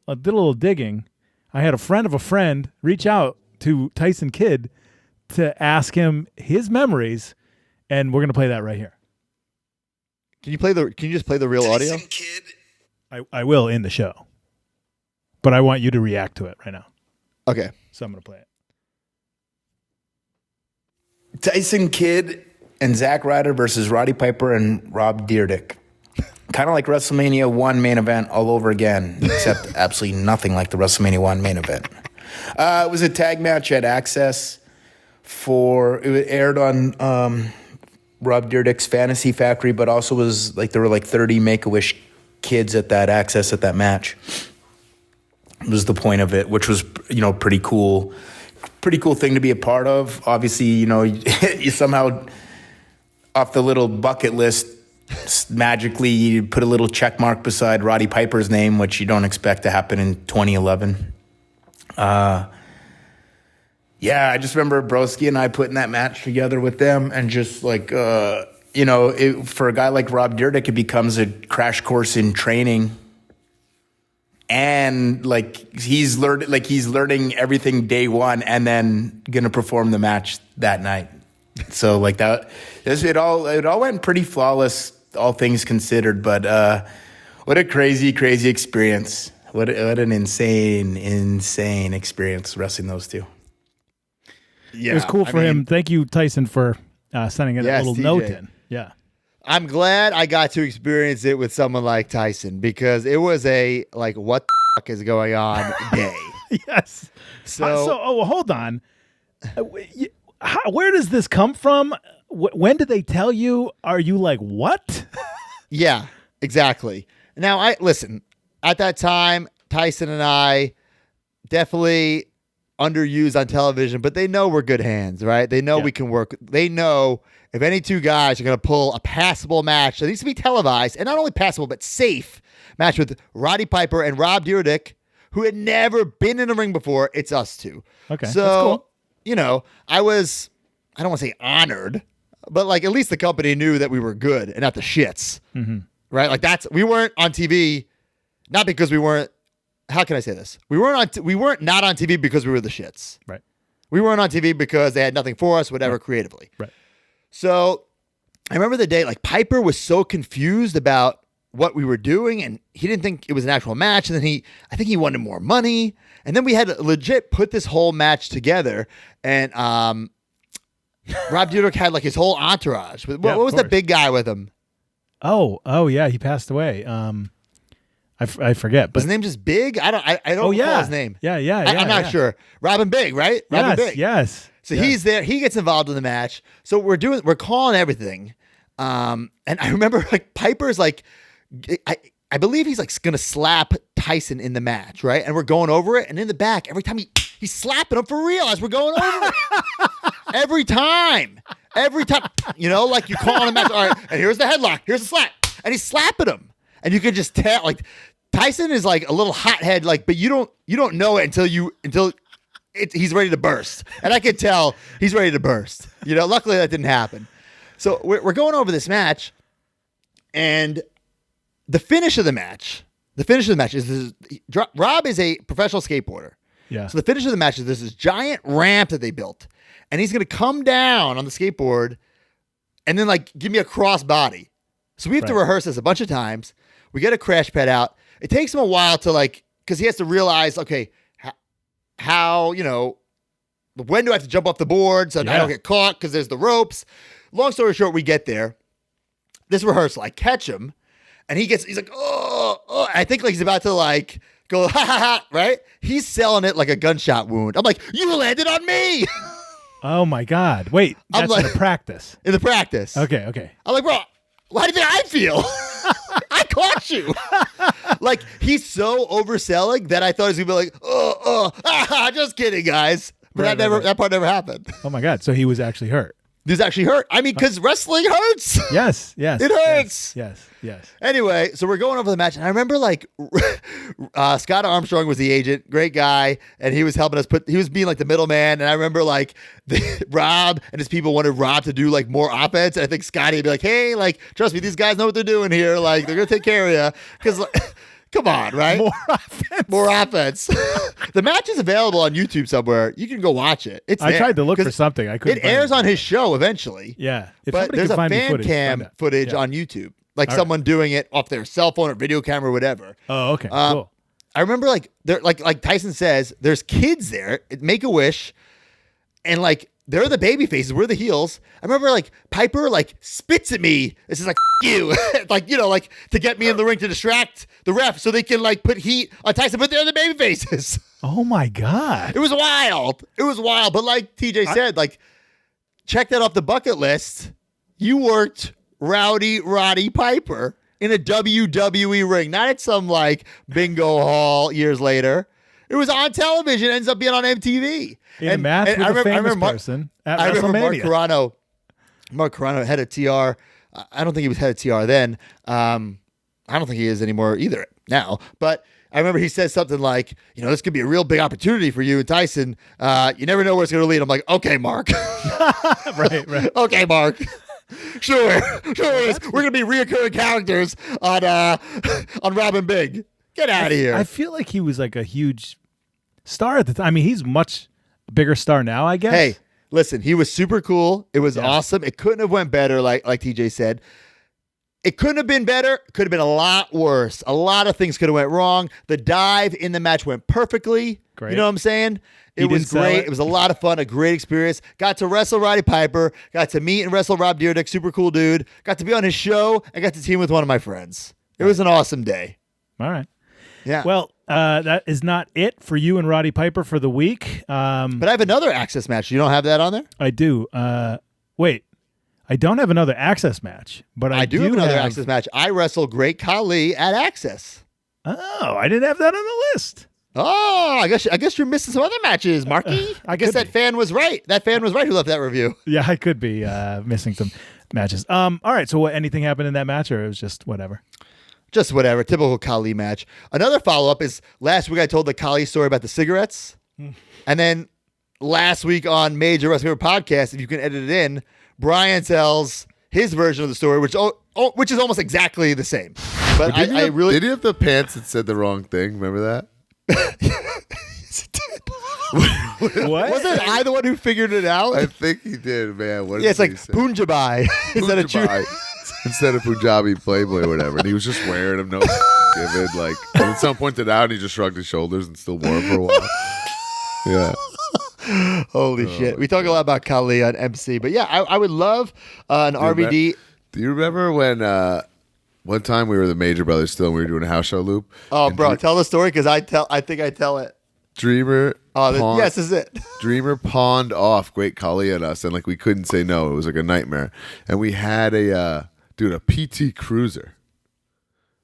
digging. I had a friend of a friend reach out to Tyson Kidd to ask him his memories, and we're gonna play that right here. Can you just play the real audio? Kidd. I will in the show, but I want you to react to it right now. Okay. So I'm gonna play it. Tyson Kidd and Zack Ryder versus Roddy Piper and Rob Dyrdek. Kind of like WrestleMania 1 main event all over again, except absolutely nothing like the WrestleMania 1 main event. It was a tag match at Access. It aired on Rob Dyrdek's Fantasy Factory, but also was like there were like 30 Make-A-Wish kids at that Access at that match. Was the point of it, which was pretty cool thing to be a part of. Obviously, you somehow off the little bucket list magically you put a little check mark beside Roddy Piper's name, which you don't expect to happen in 2011. Yeah, I just remember Broski and I putting that match together with them, and just like, for a guy like Rob Dyrdek, it becomes a crash course in training, and like he's learning everything day one, and then gonna perform the match that night. So like that, it all went pretty flawless, all things considered. But what a crazy experience! What an insane experience wrestling those two. Yeah, It was cool for him. Thank you, Tyson, for sending a little TJ. note in. Yeah. I'm glad I got to experience it with someone like Tyson, because it was a like, what the fuck is going on day. Yes. So hold on. Where does this come from? When did they tell you? Are you like, what? yeah, exactly. Now listen, at that time, Tyson and I definitely underused on television, but they know we're good hands, right? They know we can work. They know if any two guys are going to pull a passable match that needs to be televised, and not only passable, but safe match with Roddy Piper and Rob Dyrdek, who had never been in a ring before, it's us two. Okay, So, that's cool. I don't want to say honored, but like at least the company knew that we were good and not the shits, right? Like we weren't on TV, not because we weren't. How can I say this? We weren't not on TV because we were the shits. Right. We weren't on TV because they had nothing for us, whatever, creatively. Right. So I remember the day, like Piper was so confused about what we were doing, and he didn't think it was an actual match. And then I think he wanted more money. And then we had to legit put this whole match together. And Rob Dyrdek had like his whole entourage. What was the big guy with him? Oh yeah, he passed away. I forget, but his name just Big. I don't recall his name. Yeah. I'm not sure. Robin Big, right? Robin Big. Yes. So he's there. He gets involved in the match. So we're calling everything. And I remember like Piper's like, I believe he's like gonna slap Tyson in the match, right? And we're going over it. And in the back, every time he's slapping him for real as we're going over it. Every time, you know, like you call on a match. All right, and here's the headlock. Here's the slap, and he's slapping him, and you could just tell. Like Tyson is like a little hothead, like, but you don't know it until he's ready to burst, and I could tell he's ready to burst. You know, luckily that didn't happen. So we're going over this match, and the finish of the match is Rob is a professional skateboarder. Yeah. So the finish of the match is this giant ramp that they built. And he's going to come down on the skateboard and then like give me a cross body. So we have to rehearse this a bunch of times. We get a crash pad out. It takes him a while to like, because he has to realize, okay, how, you know, when do I have to jump off the board so I don't get caught because there's the ropes. Long story short, we get there. This rehearsal, I catch him and he's like, oh. I think like he's about to like go, ha ha ha, right? He's selling it like a gunshot wound. I'm like, you landed on me. Oh my God! Wait, that's in the practice. In the practice. Okay. I'm like, bro, how do you think I feel? I caught you. Like he's so overselling that I thought he was gonna be like, just kidding, guys. But that part never happened. Oh my God! So he was actually hurt. He was actually hurt. I mean, because wrestling hurts. Yes. It hurts. Yes. Anyway, so we're going over the match, and I remember like Scott Armstrong was the agent, great guy, and he was helping us he was being like the middleman. And I remember like Rob and his people wanted Rob to do like more offense, and I think Scotty would be like, "Hey, like trust me, these guys know what they're doing here. Like they're gonna take care of you." Because like, come on, right? More offense. The match is available on YouTube somewhere. You can go watch it. I tried to look for something. I couldn't. It airs on his show eventually. Yeah, but there's a fan cam footage on YouTube. Like someone doing it off their cell phone or video camera or whatever. Oh, okay, cool. I remember like there, like Tyson says, there's kids there at Make-A-Wish, and like they're the baby faces, we're the heels. I remember like Piper like spits at me. This is like you, like you know, like to get me in the ring to distract the ref so they can like put heat on Tyson, but they're the baby faces. Oh my God, it was wild. But like TJ said, like check that off the bucket list. You worked Rowdy Roddy Piper in a WWE ring, not at some like bingo hall years later. It was on television, ends up being on MTV. In a match with a famous person at WrestleMania. I remember Mark Carrano, head of TR. I don't think he was head of TR then. I don't think he is anymore either now. But I remember he said something like, you know, this could be a real big opportunity for you and Tyson. You never know where it's going to lead. I'm like, okay, Mark. Right. Okay, Mark. Sure. We're gonna be reoccurring characters on Robin Big. Get out of here. I feel like he was like a huge star at the time. I mean, he's much bigger star now, I guess. Hey, listen, he was super cool. It was awesome. It couldn't have went better, like TJ said. It couldn't have been better. It could have been a lot worse. A lot of things could have went wrong. The dive in the match went perfectly. Great. You know what I'm saying? It was great. It was a lot of fun, a great experience. Got to wrestle Roddy Piper. Got to meet and wrestle Rob Dyrdek, super cool dude. Got to be on his show. I got to team with one of my friends. It was an awesome day. All right. Yeah. Well, that is not it for you and Roddy Piper for the week. But I have another Access match. You don't have that on there? I do. Wait. I don't have another Access match, but I do have another Access match. I wrestle Great Kahli at Access. Oh, I didn't have that on the list. Oh, I guess you're missing some other matches, Marky. I guess that fan was right. That fan was right who left that review. Yeah, I could be missing some matches. All right. So, anything happened in that match, or it was just whatever? Just whatever. Typical Kahli match. Another follow up is last week I told the Kahli story about the cigarettes, and then last week on Major Wrestling Podcast, if you can edit it in, Brian tells his version of the story, which is almost exactly the same. But did you have the pants that said the wrong thing? Remember that? What? Wasn't I the one who figured it out? I think he did, man. What Yeah, it's did like he say? Punjabi instead of Punjabi. Instead of Punjabi Playboy or whatever. And he was just wearing them, no given. Like, and then someone pointed out, and he just shrugged his shoulders and still wore them for a while. Yeah. Holy shit. We talk a lot about Kahli on MC, but yeah, I would love an RVD. Do you remember when one time we were the Major Brothers still and we were doing a house show loop? Oh, and bro, tell the story because I think I tell it. Dreamer. Yes, this is it. Dreamer pawned off Great Kahli at us, and like we couldn't say no. It was like a nightmare. And we had a PT Cruiser.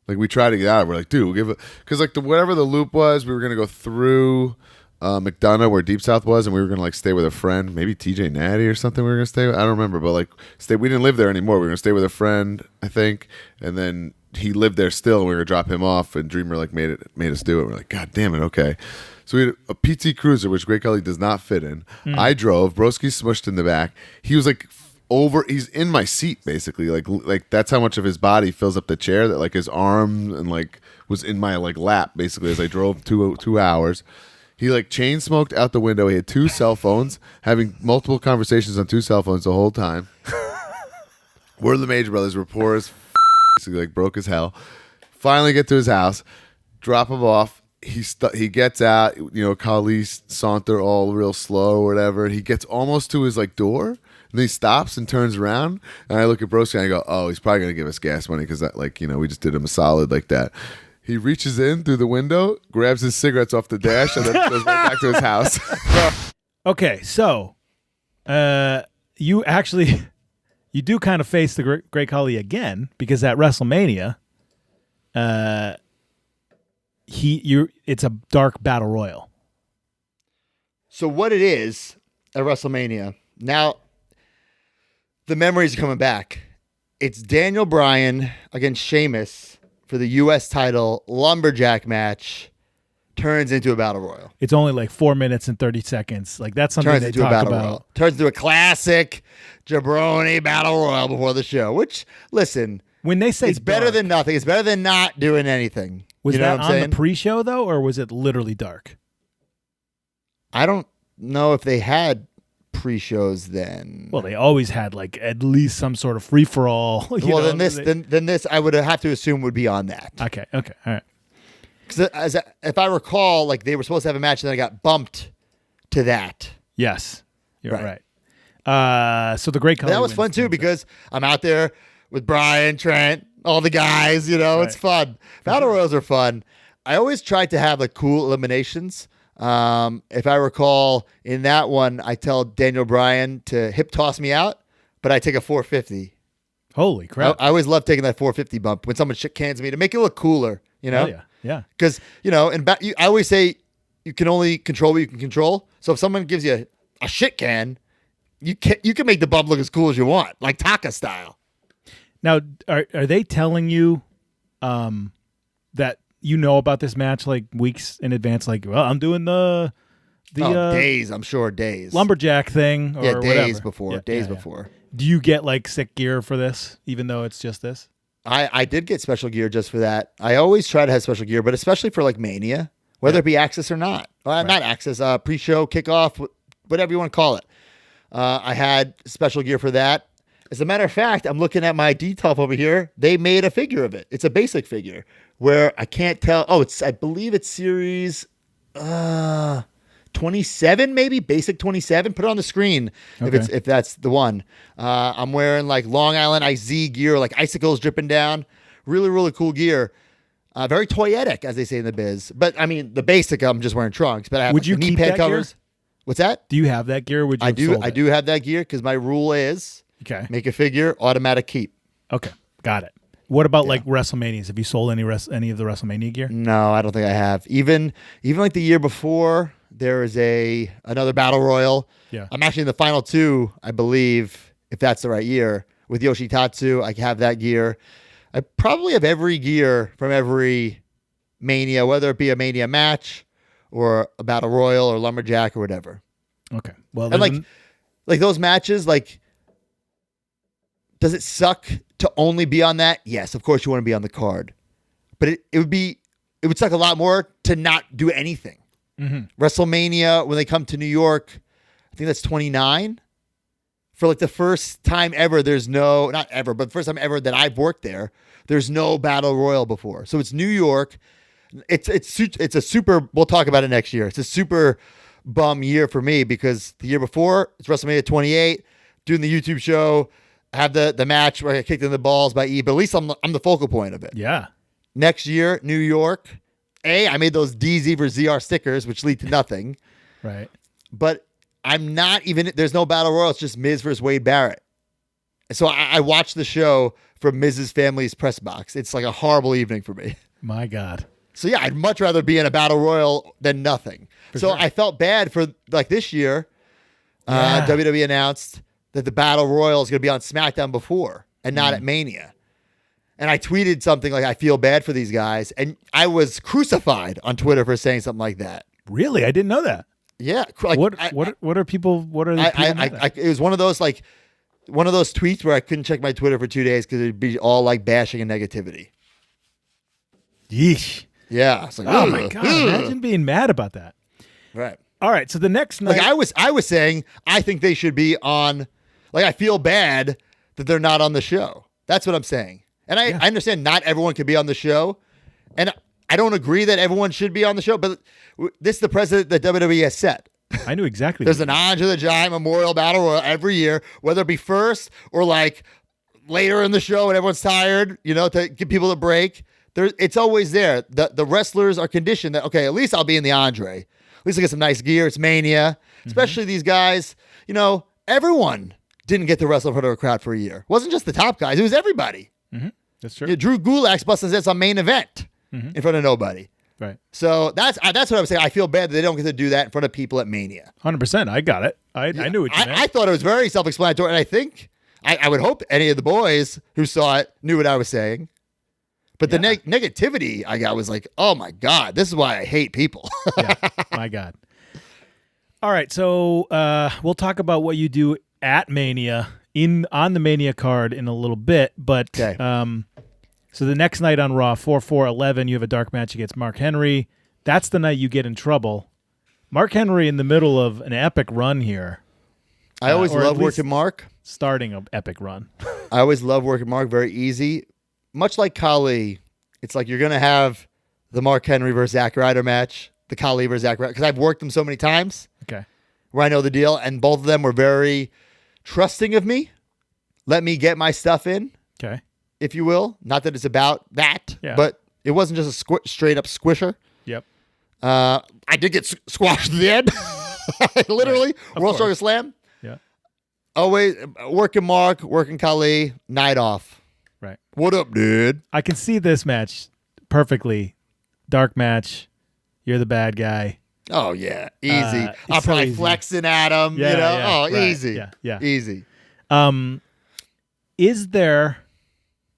Like we tried to get out. We're like, dude, we'll give it because like whatever the loop was, we were gonna go through McDonough where Deep South was, and we were gonna like stay with a friend, maybe TJ Natty or something. We were gonna stay with. I don't remember, but like we didn't live there anymore. We were gonna stay with a friend, I think, and then he lived there still, and we were gonna drop him off. And Dreamer like made us do it. We're like, God damn it, okay. So we had a PT Cruiser, which Great Kahli does not fit in. I drove. Broski smushed in the back. He was like he's in my seat basically. Like that's how much of his body fills up the chair that like his arm and like was in my like lap basically as I drove 2 hours. He like chain smoked out the window. He had 2 cell phones, having multiple conversations on 2 cell phones the whole time. We're the Major Brothers. We're poor as basically like broke as hell. Finally get to his house, drop him off. He gets out, Kahli saunter all real slow or whatever. He gets almost to his like door, and then he stops and turns around. And I look at Broski and I go, "Oh, he's probably gonna give us gas money because that we just did him a solid like that." He reaches in through the window, grabs his cigarettes off the dash, and then goes right back to his house. Okay, so you do kind of face the Great Kahli again because at WrestleMania, it's a dark battle royal. So what it is at WrestleMania, now the memories are coming back. It's Daniel Bryan against Sheamus for the U.S. title. Lumberjack match turns into a battle royal. It's only like 4 minutes and 30 seconds. Like that's something Turns they into a talk battle about. royal. Turns into a classic jabroni battle royal before the show. Which, listen, When they say it's better dark, than nothing. It's better than not doing anything. was you know that what I'm on saying? the pre-show though, or was it literally dark? I don't know if they had pre-shows then. Well, they always had like at least some sort of free for all. Then this I would have to assume would be on that. Okay, all right. Because if I recall, like they were supposed to have a match, and then I got bumped to that. Yes, you're Right. right. So the Great Kahli But that was wins fun too things. because I'm out there with Brian, Trent, all the guys. It's fun. Battle royals are fun. I always tried to have like cool eliminations. If I recall, in that one, I tell Daniel Bryan to hip toss me out, but I take a 450. Holy crap! I always love taking that 450 bump when someone shit cans me to make it look cooler. Yeah. Because I always say you can only control what you can control. So if someone gives you a shit can, you can make the bump look as cool as you want, like Taka style. Now, are they telling you that you know about this match like weeks in advance? Like, well, I'm doing the days. I'm sure days. lumberjack thing. Or Days whatever. before. Yeah, days yeah. before. Do you get like sick gear for this, even though it's just this? I did get special gear just for that. I always try to have special gear, but especially for like Mania, whether it be Access or not. Well, not Access, pre-show, kickoff, whatever you want to call it. I had special gear for that. As a matter of fact, I'm looking at my D-top over here. They made a figure of it. It's a basic figure where I can't tell. Oh, I believe it's series 27, maybe basic 27. Put it on the screen if that's the one. I'm wearing like Long Island IZ gear, like icicles dripping down. Really, really cool gear. Very toyetic, as they say in the biz. But I mean, the basic, I'm just wearing trunks. But I have Would you knee keep pad that covers. gear? What's that? Do you have that gear? Would you? I have do. sold I it? do have that gear because my rule is Okay. make a figure, automatic keep. Okay. Got it. What about like WrestleManias? Have you sold any of the WrestleMania gear? No, I don't think I have. Even like the year before, there is another battle royal. Yeah. I'm actually in the final 2, I believe, if that's the right year. With Yoshitatsu, I have that gear. I probably have every gear from every Mania, whether it be a Mania match or a battle royal or lumberjack or whatever. Okay. Well, And like those matches, like, does it suck to only be on that? Yes, of course you want to be on the card, but it would suck a lot more to not do anything. WrestleMania, when they come to New York, I think that's 29. For like the first time ever, there's no, not ever, but the first time ever that I've worked there, there's no Battle Royal before. So it's New York. It's a super, we'll talk about it next year. It's a super bum year for me because the year before, it's WrestleMania 28, doing the YouTube show, have the match where I got kicked in the balls by E, but at least I'm the focal point of it. Yeah. Next year, New York. I made those DZ for ZR stickers, which lead to nothing. Right. But I'm not even, there's no Battle Royal. It's just Miz versus Wade Barrett. So I watched the show from Miz's family's press box. It's like a horrible evening for me. My God. So yeah, I'd much rather be in a Battle Royal than nothing. So I felt bad for like this year. WWE announced that the Battle Royal is going to be on SmackDown before and not at Mania. And I tweeted something like, I feel bad for these guys. And I was crucified on Twitter for saying something like that. Really? I didn't know that. Yeah. Like, What are people, what are the people it was one of those tweets where I couldn't check my Twitter for 2 days because it'd be all like bashing and negativity. Yeesh. Yeah. It's like, Oh my God. Imagine being mad about that. Right. All right. So the next night. Like I was saying, I think they should be on, like, I feel bad that they're not on the show. That's what I'm saying. And I understand not everyone can be on the show. And I don't agree that everyone should be on the show, but this is the precedent that WWE has set. I knew exactly. There's an Andre the Giant Memorial Battle Royal every year, whether it be first or like later in the show when everyone's tired, to give people a break. It's always there. The wrestlers are conditioned that, okay, at least I'll be in the Andre. At least I get some nice gear. It's Mania. Especially these guys, everyone didn't get to wrestle in front of a crowd for a year. It wasn't just the top guys. It was everybody. That's true. Drew Gulak's busting his ass on main event in front of nobody. Right. So that's what I'm saying. I feel bad that they don't get to do that in front of people at Mania. 100%. I got it. I knew what you meant. I thought it was very self-explanatory, and I think I would hope any of the boys who saw it knew what I was saying. But the negativity I got was like, oh my God, this is why I hate people. Yeah, my God. All right, so we'll talk about what you do at Mania on the Mania card in a little bit. But so the next night on Raw, 4/4/11, you have a dark match against Mark Henry. That's the night you get in trouble. Mark Henry in the middle of an epic run here. I always love working Mark. Starting an epic run. I always love working Mark. Very easy. Much like Kahli, it's like you're going to have the Mark Henry versus Zack Ryder match, the Kahli versus Zack Ryder, because I've worked them so many times. Okay. Where I know the deal, and both of them were very trusting of me. Let me get my stuff in, Okay. if you will. Not that it's about that, Yeah. but it wasn't just a straight up squisher. Yep. I did get squashed at the end. Literally. Of World course. Strongest Slam. Yeah. Always working Mark, working Kahli, night off. Right. What up, dude? I can see this match perfectly. Dark match. You're the bad guy. Oh, yeah. Easy. It's I'm so probably easy. flexing at him, Yeah, yeah, Oh, right. easy. Yeah. Easy. Is there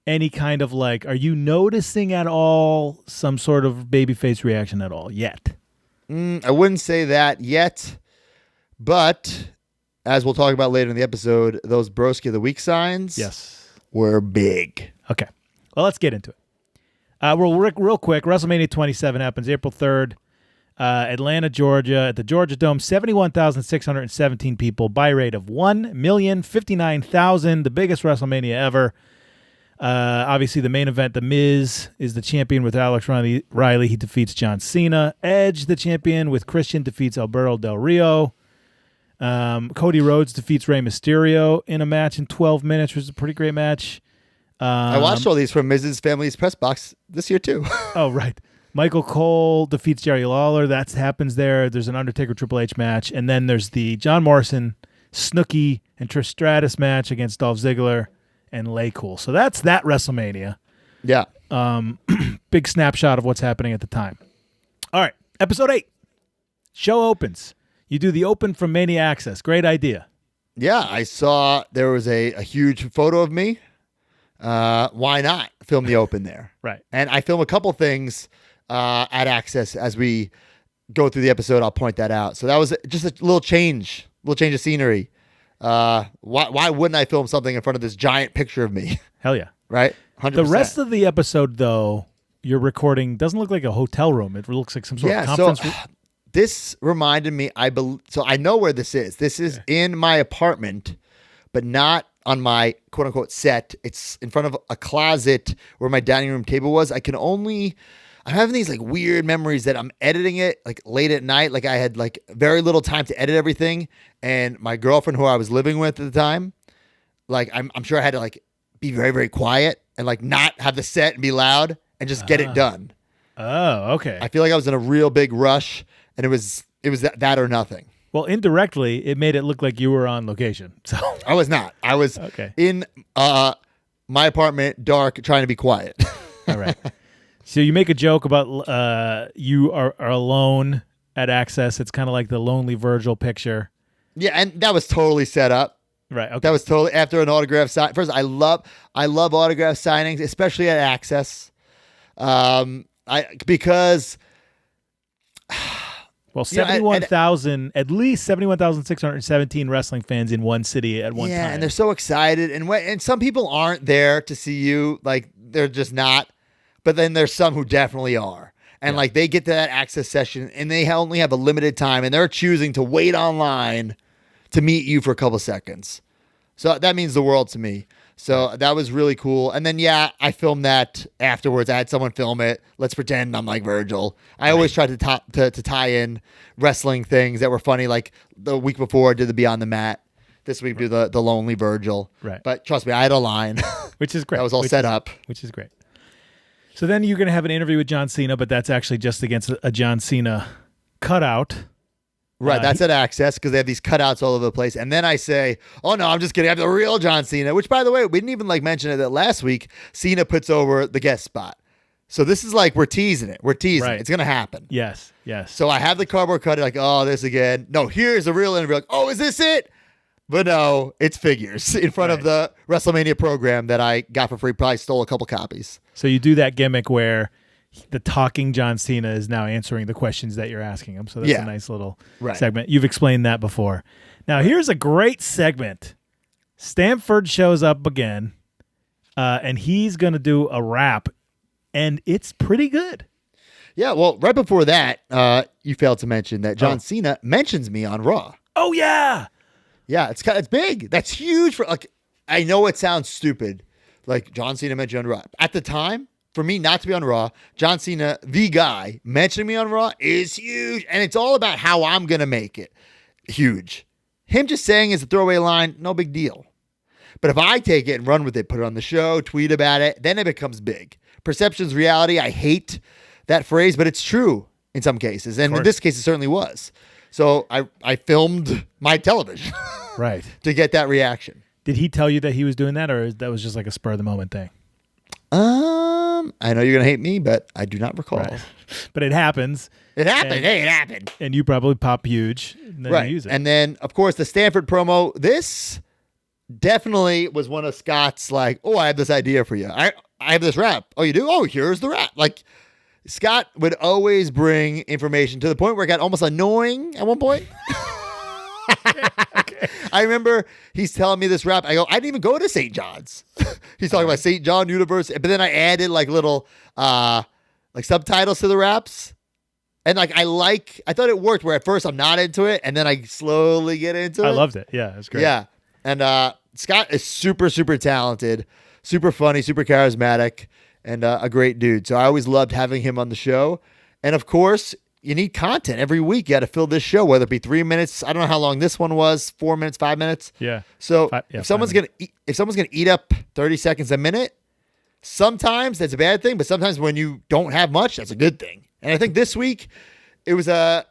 any kind of are you noticing at all some sort of babyface reaction at all yet? I wouldn't say that yet, but as we'll talk about later in the episode, those Broski of the Week signs were big. Okay. Well, let's get into it. Real quick, WrestleMania 27 happens April 3rd, Atlanta, Georgia, at the Georgia Dome, 71,617 people, buy rate of 1,059,000, the biggest WrestleMania ever. Obviously, the main event, The Miz is the champion with Alex Riley. He defeats John Cena. Edge, the champion with Christian, defeats Alberto Del Rio. Cody Rhodes defeats Rey Mysterio in a match in 12 minutes, which is a pretty great match. I watched all these from Mrs. Family's press box this year, too. Oh, right. Michael Cole defeats Jerry Lawler. That happens there. There's an Undertaker Triple H match. And then there's the John Morrison, Snooki, and Trish Stratus match against Dolph Ziggler and Lay Cool. So that's that WrestleMania. Yeah. Big snapshot of what's happening at the time. All right. Episode 8. Show opens. You do the open from Mania Access. Great idea. Yeah, I saw there was a huge photo of me. Why not film the open there? Right. And I film a couple things at Access as we go through the episode. I'll point that out. So that was just a little change of scenery. Why wouldn't I film something in front of this giant picture of me? Hell yeah. Right? 100%. The rest of the episode, though, you're recording doesn't look like a hotel room. It looks like some sort of conference room. This reminded me, so I know where this is. This is in my apartment, but not on my quote unquote set. It's in front of a closet where my dining room table was. I'm having these like weird memories that I'm editing it like late at night. Like I had like very little time to edit everything. And my girlfriend who I was living with at the time, like I'm sure I had to like be very, very quiet and like not have the set and be loud and just get it done. Oh, okay. I feel like I was in a real big rush and it was that or nothing. Well, indirectly, it made it look like you were on location. So I was not. I was in my apartment, dark, trying to be quiet. All right. So you make a joke about you are alone at Access. It's kind of like the Lonely Virgil picture. Yeah, and that was totally set up. Right. Okay. That was totally after an autograph sign. First, I love autograph signings, especially at Access. Because well, 71,000, at least 71,617 wrestling fans in one city at one time. Yeah, and they're so excited, and some people aren't there to see you, like they're just not. But then there's some who definitely are. And like they get to that Access session and they only have a limited time and they're choosing to wait online to meet you for a couple seconds. So that means the world to me. So that was really cool. And then, I filmed that afterwards. I had someone film it. Let's pretend I'm like Virgil. I always tried to tie in wrestling things that were funny. Like the week before I did the Beyond the Mat. This week do the Lonely Virgil. Right. But trust me, I had a line. Which is great. That was all set up. Which is great. So then you're going to have an interview with John Cena, but that's actually just against a John Cena cutout. Right, that's at Access because they have these cutouts all over the place. And then I say, oh, no, I'm just kidding. I have the real John Cena, which, by the way, we didn't even mention it that last week Cena puts over the guest spot. So this is like we're teasing it. We're teasing it. It's going to happen. Yes. So I have the cardboard cutout like, oh, this again. No, here's the real interview. Like, oh, is this it? But no, it's figures in front of the WrestleMania program that I got for free. Probably stole a couple copies. So you do that gimmick where the talking John Cena is now answering the questions that you're asking him. So that's a nice little segment. You've explained that before. Now here's a great segment. Stanford shows up again, and he's going to do a rap, and it's pretty good. Yeah, well, right before that, you failed to mention that John Cena mentions me on Raw. Oh, yeah. Yeah, it's big. That's huge for like. I know it sounds stupid, like John Cena mentioned on Raw. At the time, for me not to be on Raw, John Cena, the guy, mentioning me on Raw is huge, and it's all about how I'm gonna make it huge. Him just saying it's a throwaway line, no big deal. But if I take it and run with it, put it on the show, tweet about it, then it becomes big. Perception's reality. I hate that phrase, but it's true in some cases, and in this case, it certainly was. So I filmed my television right to get that reaction. Did he tell you that he was doing that, or that was just like a spur of the moment thing? I know you're gonna hate me, but I do not recall. Right. But it happens. It happened. It happened. And you probably pop huge. And then you use it. And then of course the Stanford promo. This definitely was one of Scott's like, oh, I have this idea for you. I have this rap. Oh, you do? Oh, here's the rap. Like. Scott would always bring information to the point where it got almost annoying at one point. Okay. I remember he's telling me this rap. I go, I didn't even go to St. John's. He's talking about St. John University. But then I added like little like subtitles to the raps. And like I thought it worked where at first I'm not into it. And then I slowly get into it. I loved it. Yeah, it's great. Yeah. And Scott is super, super talented, super funny, super charismatic. And a great dude. So I always loved having him on the show. And of course, you need content every week. You got to fill this show, whether it be 3 minutes. I don't know how long this one was, 4 minutes, 5 minutes. Yeah. So if someone's gonna eat up 30 seconds a minute, sometimes that's a bad thing. But sometimes when you don't have much, that's a good thing. And I think this week it was it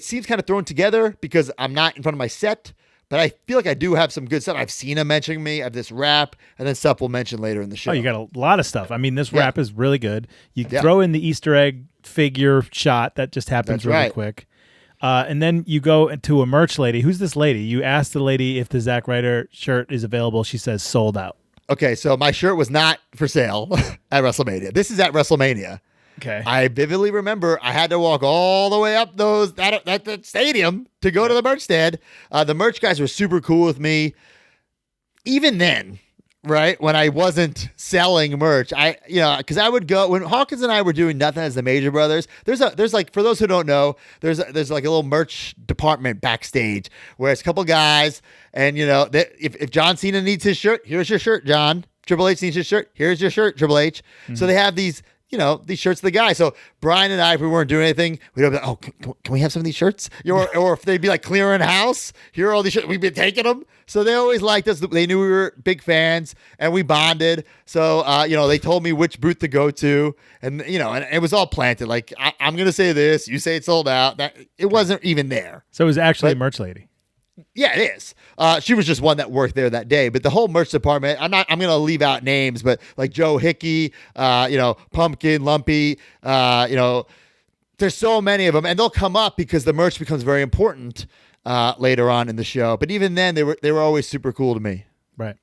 seems kind of thrown together because I'm not in front of my set. But I feel like I do have some good stuff. I've seen him mentioning me. I have this rap, and then stuff we'll mention later in the show. Oh, you got a lot of stuff. I mean, this rap is really good. You throw in the Easter egg figure shot that just happens really quick. And then you go to a merch lady. Who's this lady? You ask the lady if the Zack Ryder shirt is available. She says sold out. Okay, so my shirt was not for sale at WrestleMania. This is at WrestleMania. Okay. I vividly remember I had to walk all the way up that stadium to go to the merch stand. The merch guys were super cool with me. Even then, right? When I wasn't selling merch, because I would go when Hawkins and I were doing nothing as the Major Brothers. There's like, for those who don't know, there's like a little merch department backstage where it's a couple guys, and if John Cena needs his shirt, here's your shirt, John. Triple H needs his shirt, here's your shirt, Triple H. Mm-hmm. So they have these. These shirts of the guy. So Brian and I, if we weren't doing anything, we'd be like, oh, can we have some of these shirts? Or if they'd be like clearing house, here are all these shirts. We've been taking them. So they always liked us. They knew we were big fans, and we bonded. So, they told me which booth to go to. And, and it was all planted. Like, I'm going to say this. You say it's sold out. It wasn't even there. So it was actually a merch lady. Yeah, it is. She was just one that worked there that day. But the whole merch department, I'm going to leave out names, but like Joe Hickey, Pumpkin, Lumpy, there's so many of them, and they'll come up because the merch becomes very important later on in the show. But even then, they were always super cool to me. Right.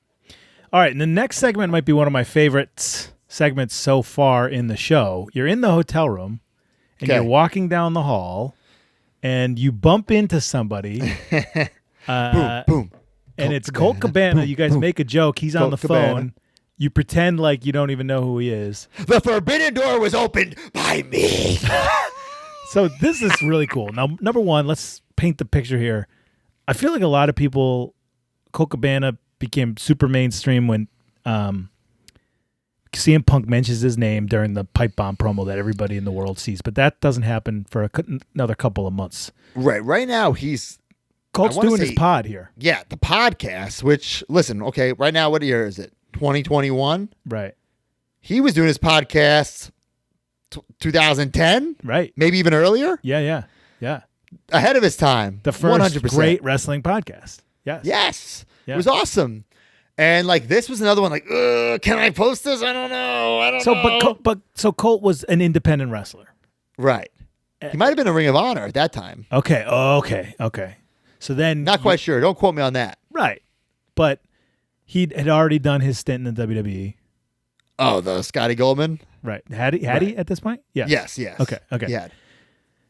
All right, and the next segment might be one of my favorite segments so far in the show. You're in the hotel room, and you're walking down the hall, and you bump into somebody. Boom, boom. And it's Colt Cabana. Boom, you guys boom. make a joke. He's on the phone. Cabana. You pretend like you don't even know who he is. The forbidden door was opened by me. So this is really cool. Now, number one, let's paint the picture here. I feel like a lot of people, Colt Cabana became super mainstream when CM Punk mentions his name during the pipe bomb promo that everybody in the world sees. But that doesn't happen for another couple of months. Right now, Colt's doing his pod here. Yeah, the podcast, which, listen, okay, right now, what year is it? 2021? Right. He was doing his podcast 2010? Right. Maybe even earlier? Yeah. Ahead of his time. The first 100%. great wrestling podcast. Yes. Yeah. It was awesome. And like this was another one like, can I post this? I don't know. So Colt was an independent wrestler. Right. He might have been a Ring of Honor at that time. Okay. So then... Not quite sure. Don't quote me on that. Right. But he had already done his stint in the WWE. Oh, the Scotty Goldman? Right. Had he at this point? Yes. Okay. He had.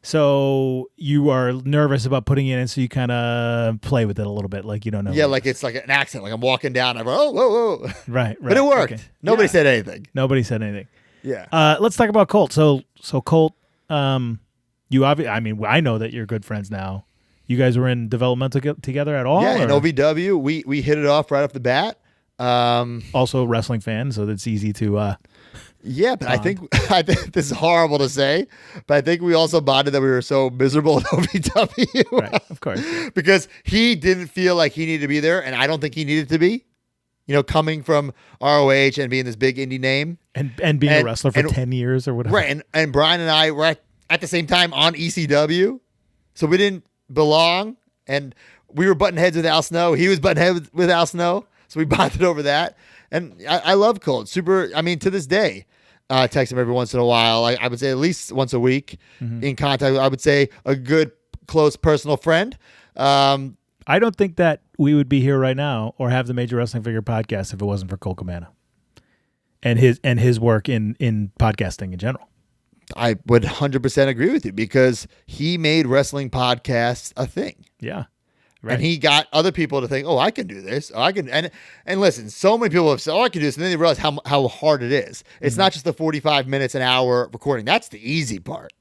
So you are nervous about putting it in, so you kind of play with it a little bit, like you don't know. Yeah, like it's like an accent. Like I'm walking down, I go, oh, whoa. Right. But it worked. Okay. Nobody said anything. Nobody said anything. Yeah. Let's talk about Colt. So Colt, you obviously, I mean, I know that you're good friends now. You guys were in developmental together at all? Yeah, in or? OVW, we hit it off right off the bat. Also a wrestling fan, so it's easy to... yeah, but I think this is horrible to say, but I think we also bonded that we were so miserable at OVW. Right, of course. Because he didn't feel like he needed to be there, and I don't think he needed to be. Coming from ROH and being this big indie name. And being a wrestler for 10 years or whatever. Right, and Brian and I were at the same time on ECW, so we didn't belong, and we were butting heads with Al Snow. He was butting heads with Al Snow, so we bonded over that. And I love Colt. Super, I mean, to this day, text him every once in a while. I would say at least once a week in contact. I would say a good, close, personal friend. I don't think that we would be here right now or have the Major Wrestling Figure podcast if it wasn't for Colt Cabana and his work in podcasting in general. I would 100% agree with you because he made wrestling podcasts a thing. Yeah. Right. And he got other people to think, oh, I can do this. Oh, I can. And listen, so many people have said, oh, I can do this. And then they realize how hard it is. It's not just the 45 minutes, an hour recording. That's the easy part.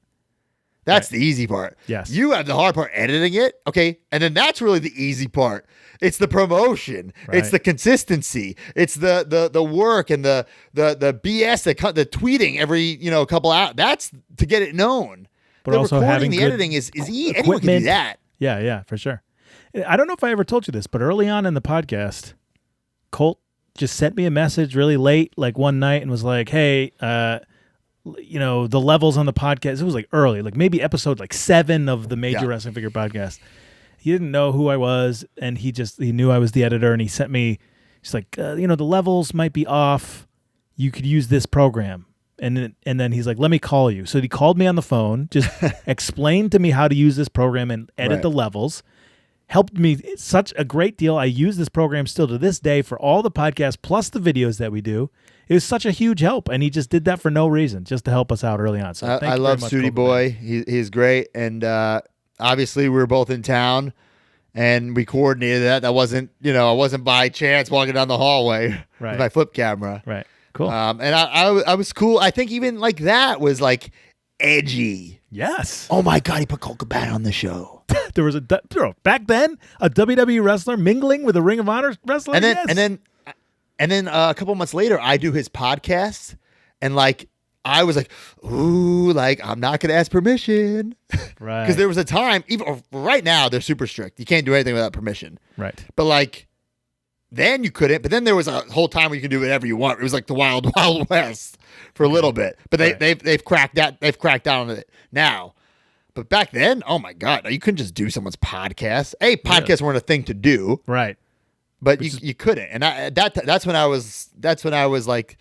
That's the easy part. Yes. You have the hard part editing it. Okay. And then that's really the easy part. It's the promotion. Right. It's the consistency. It's the work and the BS, the tweeting every, couple hours. That's to get it known. But the also recording, having the good editing is easy. Anyone can do that. Yeah, for sure. I don't know if I ever told you this, but early on in the podcast, Colt just sent me a message really late, like one night, and was like, hey, the levels on the podcast, it was like early, like maybe episode 7 of the Major Wrestling Figure podcast. He didn't know who I was, and he knew I was the editor, and he sent me, he's like, the levels might be off. You could use this program. And then he's like, let me call you. So he called me on the phone, just explained to me how to use this program and edit the levels. Helped me such a great deal. I use this program still to this day for all the podcasts plus the videos that we do. It was such a huge help, and he just did that for no reason, just to help us out early on. So thank I you love very much, Sooty Boy. He's great, and obviously we were both in town, and we coordinated that. That wasn't, I wasn't by chance walking down the hallway with my flip camera. Right. Cool. And I was cool. I think even like that was like edgy. Yes. Oh my God, he put Colt Cabana on the show. There was back then a WWE wrestler mingling with a Ring of Honor wrestler. And then a couple months later, I do his podcast, and like I was like, ooh, like I'm not gonna ask permission, Right. Because there was a time, even right now, they're super strict. You can't do anything without permission. Right. But like then you couldn't. But then there was a whole time where you can do whatever you want. It was like the wild, wild west for a little bit. But they've cracked down. They've cracked down on it now. But back then, oh my God, you couldn't just do someone's podcast. Podcasts weren't a thing to do. Right. But you couldn't, and that's when I was like,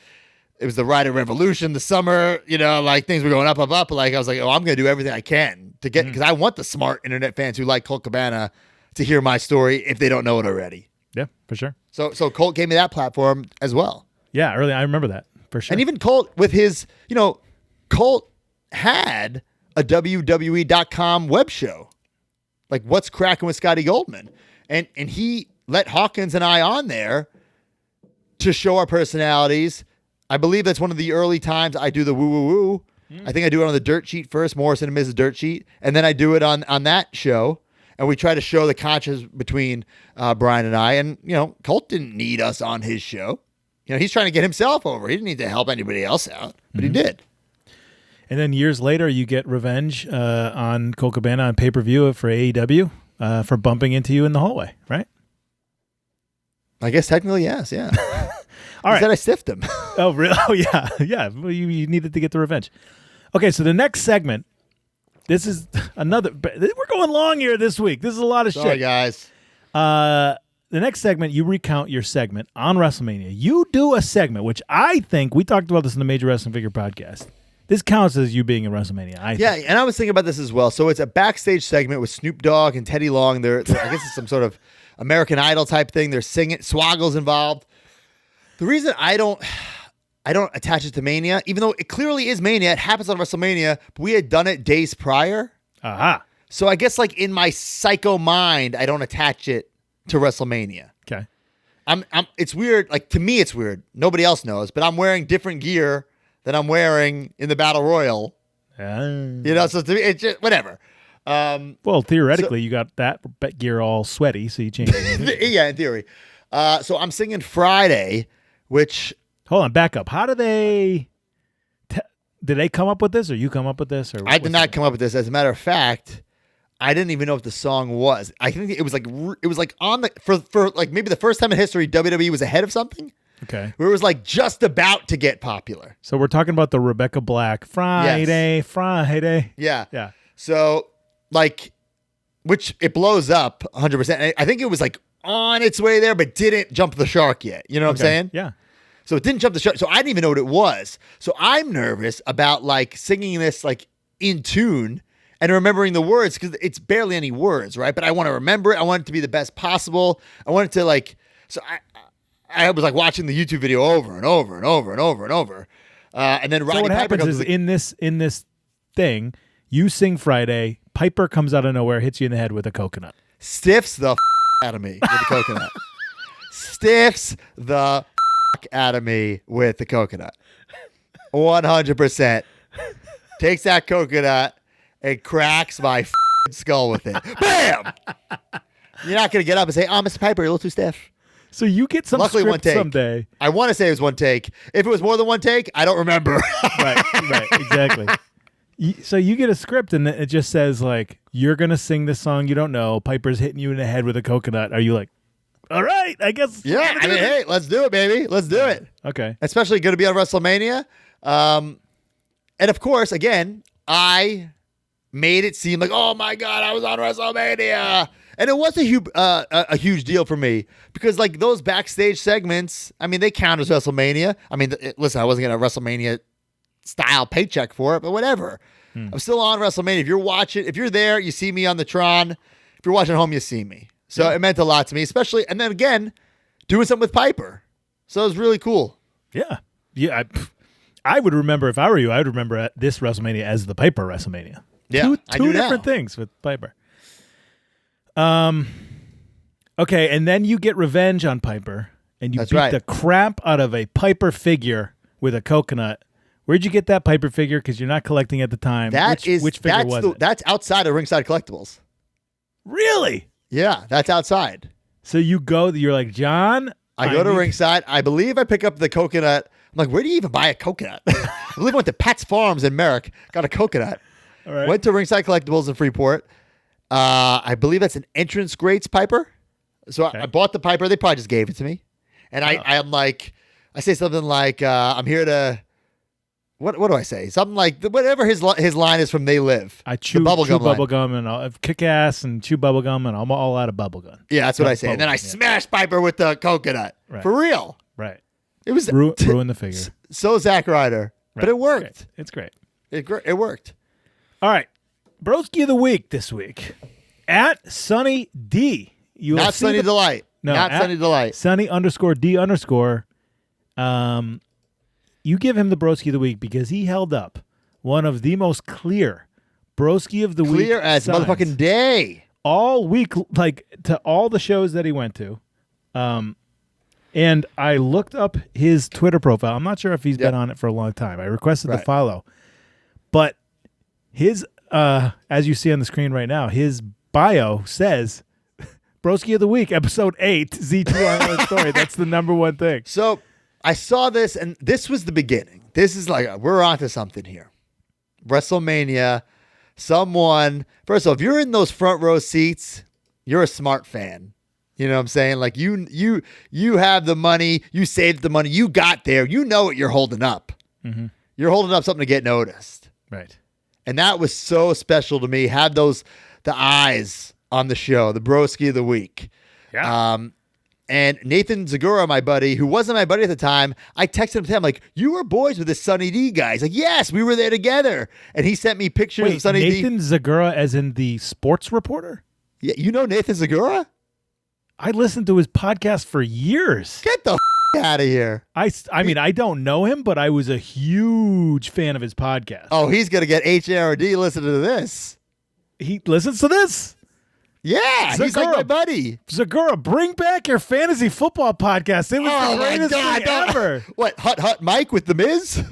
it was the Rider Revolution, the summer, like things were going up. Like I was like, oh, I'm gonna do everything I can to get, because I want the smart internet fans who like Colt Cabana to hear my story if they don't know it already. Yeah, for sure. So Colt gave me that platform as well. Yeah, I remember that for sure. And even Colt with his, Colt had a WWE.com web show, like What's Cracking with Scotty Goldman, and he let Hawkins and I on there to show our personalities. I believe that's one of the early times I do the woo woo woo. I think I do it on the Dirt Sheet first, Morrison and Mrs. Dirt Sheet, and then I do it on that show. And we try to show the contrast between Brian and I. And Colt didn't need us on his show. He's trying to get himself over. He didn't need to help anybody else out, but he did. And then years later, you get revenge on Colt Cabana on pay-per-view for AEW for bumping into you in the hallway, right? I guess technically, yes, yeah. All right. He said I stiffed him. Oh, really? Oh, yeah. Yeah. Well, you needed to get the revenge. Okay, so the next segment, this is another. We're going long here this week. This is a lot of Sorry, shit. guys. The next segment, you recount your segment on WrestleMania. You do a segment, which I think, we talked about this in the Major Wrestling Figure podcast. This counts as you being in WrestleMania. I think. And I was thinking about this as well. So it's a backstage segment with Snoop Dogg and Teddy Long. I guess it's some sort of American Idol type thing. They're singing. Swoggle's involved. The reason I don't attach it to Mania, even though it clearly is Mania, it happens on WrestleMania, but we had done it days prior. Aha. So I guess like in my psycho mind, I don't attach it to WrestleMania. Okay. It's weird. Like to me, it's weird. Nobody else knows, but I'm wearing different gear than I'm wearing in the Battle Royal. So to me, it's just whatever. Well, theoretically, you got that gear all sweaty, so you change it. Yeah, in theory. So I'm singing Friday, which... Hold on, back up. How do they... did they come up with this, or you come up with this? Or I did not come up with this. As a matter of fact, I didn't even know what the song was. I think it was like on the... For like maybe the first time in history, WWE was ahead of something. Okay. Where it was like just about to get popular. So we're talking about the Rebecca Black Friday. Yeah. Yeah. So, like, which it blows up 100%. I think it was like on its way there, but didn't jump the shark yet. You know what I'm saying? Yeah. So it didn't jump the shark. So I didn't even know what it was. So I'm nervous about like singing this like in tune and remembering the words because it's barely any words, right? But I want to remember it. I want it to be the best possible. I want it to like, so I was like watching the YouTube video over and over and over and over and over. And then Roddy So what Piper happens comes is in this thing, you sing Friday, Piper comes out of nowhere, hits you in the head with a coconut. stiffs the out of me with the coconut. Stiffs the out of me with the coconut. 100%. Takes that coconut and cracks my skull with it. Bam! You're not going to get up and say, Mr. Piper, you're a little too stiff. So you get some Luckily, one script take. someday. I want to say it was one take. If it was more than one take, I don't remember. Right, exactly. So you get a script and it just says like, you're going to sing this song you don't know. Piper's hitting you in the head with a coconut. Are you like, all right, I guess. Yeah, I mean, hey, let's do it, baby. Let's do it. Okay. Especially going to be on WrestleMania. And of course, again, I made it seem like, oh my God, I was on WrestleMania. And it was a huge deal for me because like those backstage segments, I mean, they count as WrestleMania. I mean, listen, I wasn't getting a WrestleMania style paycheck for it, but whatever. I'm still on WrestleMania. If you're watching, if you're there, you see me on the Tron. If you're watching at home, you see me. So it meant a lot to me, especially, and then again, doing something with Piper. So it was really cool. Yeah. Yeah. I would remember, if I were you, I would remember this WrestleMania as the Piper WrestleMania. Yeah, I Two do different now. things with Piper. Okay, and then you get revenge on Piper, and you That's beat right. the crap out of a Piper figure with a coconut. Where'd you get that Piper figure? Because you're not collecting at the time. Which figure was it? That's outside of Ringside Collectibles. Really? Yeah, that's outside. So you go, you're like, John? I go to Ringside. I believe I pick up the coconut. I'm like, where do you even buy a coconut? I believe I went to Pat's Farms in Merrick, got a coconut. All right. Went to Ringside Collectibles in Freeport. I believe that's an entrance Greats Piper. So I bought the Piper. They probably just gave it to me. And I'm like, I say something like, I'm here to, what do I say? Something like, whatever his line is from They Live. I chew bubblegum and I'll kick ass and chew bubblegum and I'm all out of bubblegum. Yeah, that's what I say. And then I smash Piper with the coconut. Right. For real. Right. It was ruin the figure. So Zack Ryder. Right. But it worked. It's great. It worked. All right. Broski of the week this week. At Sunny D. You Not Sunny Delight. No, not Sunny Delight. Sunny _D_. You give him the Broski of the week because he held up one of the most clear Broski of the week. Clear as signs motherfucking day. all week, like to all the shows that he went to. And I looked up his Twitter profile. I'm not sure if he's been on it for a long time. I requested the follow. But his, as you see on the screen right now, his bio says, Broski of the Week, Episode 8, Z2 Island Story. That's the number one thing. So I saw this, and this was the beginning. This is like, we're onto something here. WrestleMania, someone, first of all, if you're in those front row seats, you're a smart fan. You know what I'm saying? Like you have the money, you saved the money, you got there, you know what you're holding up. Mm-hmm. You're holding up something to get noticed. Right. And that was so special to me. Have the eyes on the show, the Broski of the Week. Yeah. And Nathan Zagura, my buddy, who wasn't my buddy at the time, I texted him, like, you were boys with this Sunny D guy. He's like, yes, we were there together. And he sent me pictures of Sunny D. Nathan Zagura as in the sports reporter? Yeah, you know Nathan Zagura? I listened to his podcast for years. Get the out of here. I mean, I don't know him, but I was a huge fan of his podcast. Oh, he's going to get HRD listening to this. He listens to this? Yeah, he's like Zagura. my buddy. Zagura, bring back your fantasy football podcast. It was Oh, the my greatest God. thing ever. What, Hut Mike with The Miz?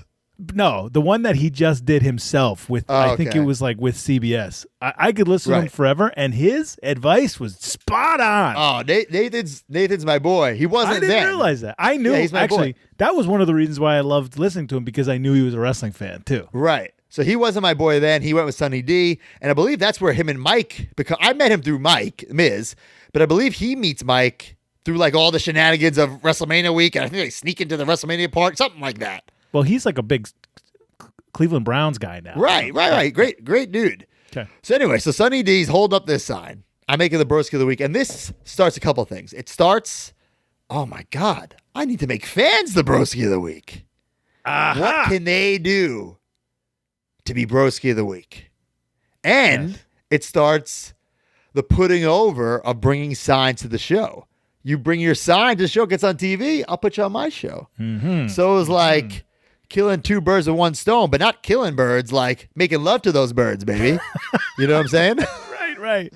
No, the one that he just did himself with, I think okay. it was like with CBS. I could listen to him forever, and his advice was spot on. Oh, Nathan's my boy. He wasn't I didn't then. realize that. I knew, Yeah, he's my actually, boy. that was one of the reasons why I loved listening to him, because I knew he was a wrestling fan, too. Right. So he wasn't my boy then. He went with Sunny D. And I believe that's where him and Mike, because I met him through Mike, Miz, but I believe he meets Mike through like all the shenanigans of WrestleMania week. And I think they sneak into the WrestleMania park, something like that. Well, he's like a big Cleveland Browns guy now. Right. Great dude. Okay. So anyway, so Sunny D's hold up this sign. I'm making the Broski of the Week. And this starts a couple things. It starts, oh my God, I need to make fans the Broski of the Week. What can they do to be Broski of the Week? And it starts the putting over of bringing signs to the show. You bring your sign to the show, gets on TV, I'll put you on my show. Mm-hmm. So it was like killing two birds with one stone, but not killing birds, like making love to those birds, baby. You know what I'm saying? Right.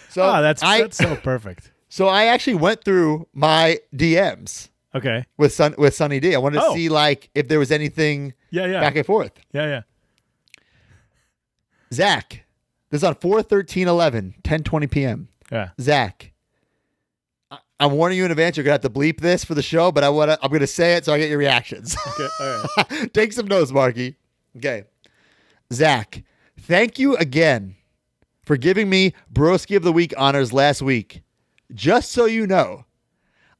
So that's so perfect. So I actually went through my DMs Okay. with Sunny D. I wanted to see like if there was anything back and forth. Yeah. Zach, this is on 4/13/11, 10:20 p.m. Yeah. Zach, I'm warning you in advance. You're gonna have to bleep this for the show, but I'm gonna say it so I get your reactions. Okay. All right. Take some notes, Marky. Okay, Zach, thank you again for giving me Broski of the Week honors last week. Just so you know,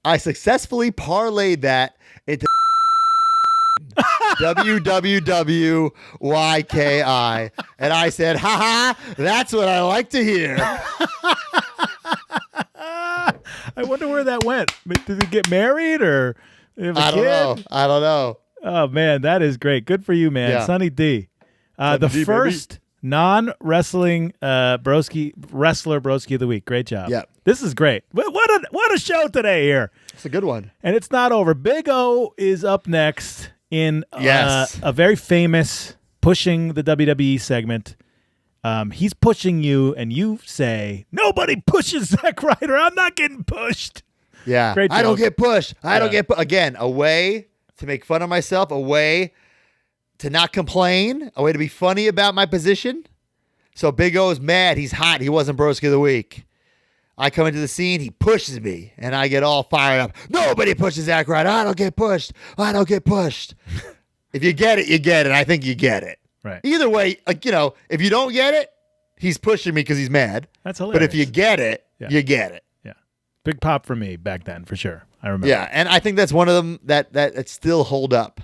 I successfully parlayed that into WWWYKI, and I said, "Ha ha! That's what I like to hear." I wonder where that went. Did he get married or have a I kid? don't know. Oh man, that is great. Good for you, man. Yeah. Sunny D. The D, first non-wrestling wrestler Broski of the Week. Great job. Yep. This is great. What a show today here. It's a good one. And it's not over. Big O is up next in Yes. a very famous pushing the WWE segment. He's pushing you, and you say, "Nobody pushes Zack Ryder. I'm not getting pushed." Yeah. Great I don't joke. get pushed. I don't Yeah. get again, a way to make fun of myself, a way to not complain, a way to be funny about my position. So Big O is mad. He's hot. He wasn't Broski of the week. I come into the scene. He pushes me, and I get all fired up. Nobody pushes Zack Ryder. I don't get pushed. I don't get pushed. If you get it, you get it. I think you get it. Right. Either way, if you don't get it, he's pushing me because he's mad. That's But hilarious. if you get it, you get it. Yeah. Big pop for me back then, for sure. I remember. Yeah, and I think that's one of them that still hold up.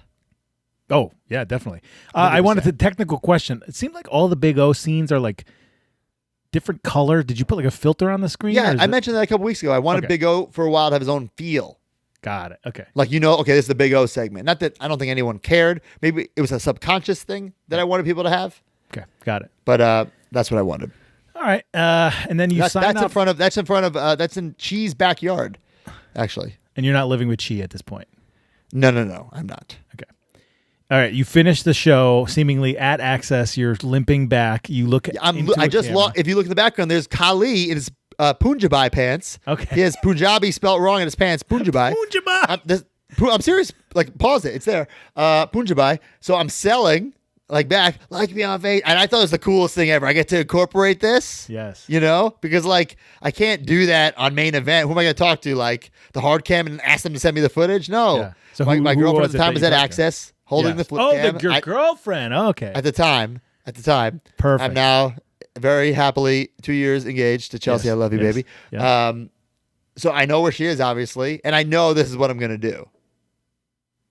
Oh, yeah, definitely. I wanted the technical question. It seemed like all the Big O scenes are like different color. Did you put like a filter on the screen? Yeah, or is I it- mentioned that a couple weeks ago. I wanted Okay. Big O for a while to have his own feel. Got it. Okay. Like, okay, this is the Big O segment. Not that I don't think anyone cared. Maybe it was a subconscious thing that I wanted people to have. Okay. Got it. But that's what I wanted. All right. And then you sign That's up. that's in Chi's backyard, actually. And you're not living with Chi at this point. No, I'm not. Okay. All right. You finish the show seemingly at Access. You're limping back. You look. I just lost. If you look in the background, there's Kahli in his Punjabi pants. Okay. He has Punjabi spelt wrong in his pants. Punjabi. I'm serious. Like, pause it. It's there. Punjabi. So I'm selling, back, like me on face. And I thought it was the coolest thing ever. I get to incorporate this. Yes. Because, I can't do that on main event. Who am I going to talk to? Like, the hard cam and ask them to send me the footage? No. Yeah. So my who girlfriend was at the it time that was you at talked to? Access, holding the flip cam. Your girlfriend. Okay. At the time. Perfect. I'm now very happily 2 years engaged to Chelsea. Yes, I love you, yes, baby. yeah. So I know where she is, obviously, and I know this is what I'm going to do.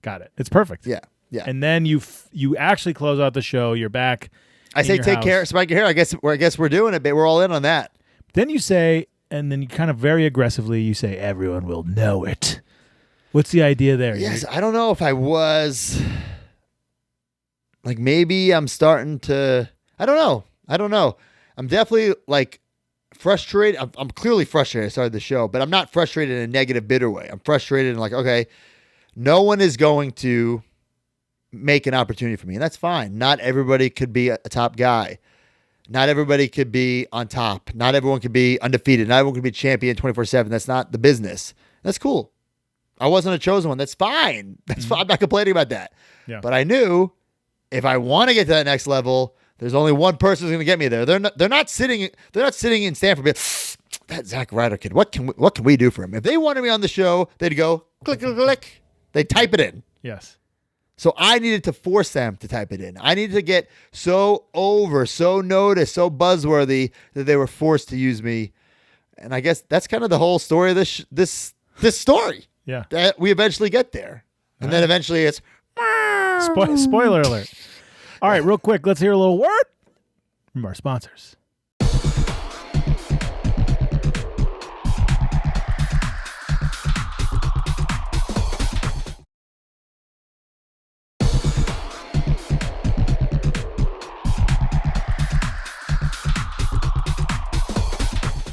Got it. It's perfect. Yeah. And then you actually close out the show. You're back. I say, your take house. care, spike your hair. I guess we're doing it, but we're all in on that. Then you say, and then you kind of very aggressively, you say, everyone will know it. What's the idea there? Yes, I don't know if I was. Maybe I'm starting to. I don't know. I'm definitely frustrated. I'm clearly frustrated. I started the show, but I'm not frustrated in a negative, bitter way. I'm frustrated and okay, no one is going to make an opportunity for me, and that's fine. Not everybody could be a top guy. Not everybody could be on top. Not everyone could be undefeated. Not everyone could be champion 24/7. That's not the business. That's cool. I wasn't a chosen one. That's fine. That's fine. I'm not complaining about that. Yeah. But I knew if I want to get to that next level, there's only one person who's going to get me there. They're not sitting in Stanford. That Zack Ryder kid. What can we do for him? If they wanted me on the show, they'd go click click click. They'd type it in. Yes. So I needed to force them to type it in. I needed to get so noticed, so buzzworthy that they were forced to use me. And I guess that's kind of the whole story of this story. Yeah. That we eventually get there. And then eventually it's Spoiler alert. All right, real quick, let's hear a little word from our sponsors.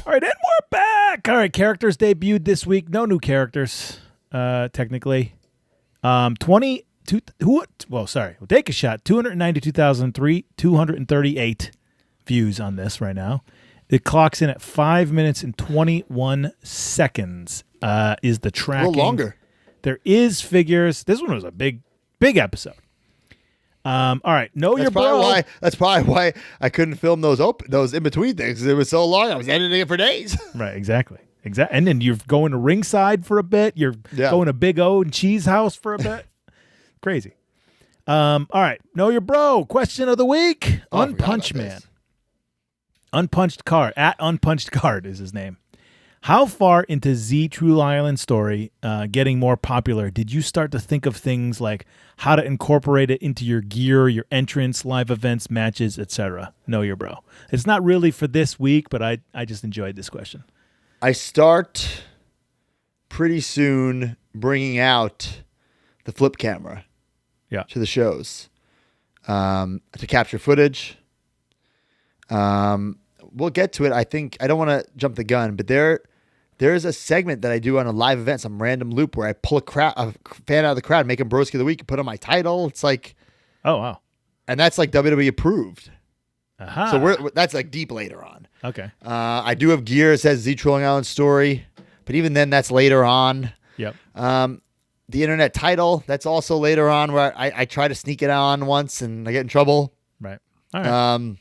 All right, and we're back. All right, characters debuted this week. No new characters, technically. 22. We'll take a shot. 238 views on this right now. It clocks in at 5 minutes and 21 seconds. Is the a tracking little longer. There is figures. This one was a big episode. All right, your bro. That's probably why I couldn't film those in between things. It was so long. I was editing it for days. Right, exactly. And then you're going to ringside for a bit. You're going to Big O and Cheese House for a bit. Crazy. All right, know your bro. Question of the week. Oh, I forgot Unpunched about Man. this. Unpunched Card. At Unpunched Card is his name. How far into Z True Island story getting more popular did you start to think of things like how to incorporate it into your gear, your entrance, live events, matches, etc.? Know your bro. It's not really for this week, but I just enjoyed this question. I start pretty soon bringing out the flip camera to the shows to capture footage. We'll get to it. I think I don't want to jump the gun, but there's a segment that I do on a live event, some random loop where I pull a fan out of the crowd, make him Broski of the week, put on my title. It's like, oh wow, and that's like WWE approved. Aha. So that's like deep later on. Okay. I do have gear that says Z Trolling Island story, but even then, that's later on. Yep. The internet title, that's also later on, where I try to sneak it on once and I get in trouble. Right. All right.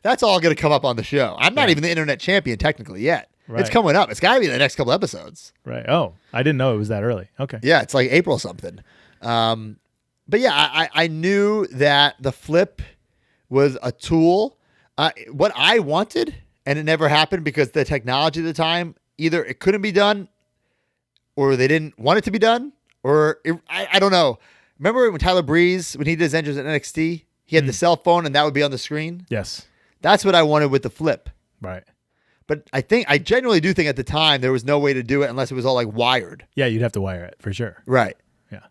That's all going to come up on the show. I'm not even the internet champion technically yet. Right. It's coming up. It's got to be in the next couple episodes. Right. Oh, I didn't know it was that early. Okay. Yeah, it's like April something. But yeah, I knew that the flip was a tool. What I wanted, and it never happened because the technology at the time, either it couldn't be done or they didn't want it to be done, or I don't know. Remember when Tyler Breeze, when he did his entrance at NXT, he had the cell phone and that would be on the screen? Yes. That's what I wanted with the flip. Right. But I genuinely do think at the time there was no way to do it unless it was all like wired. Yeah, you'd have to wire it for sure. Right. Yeah.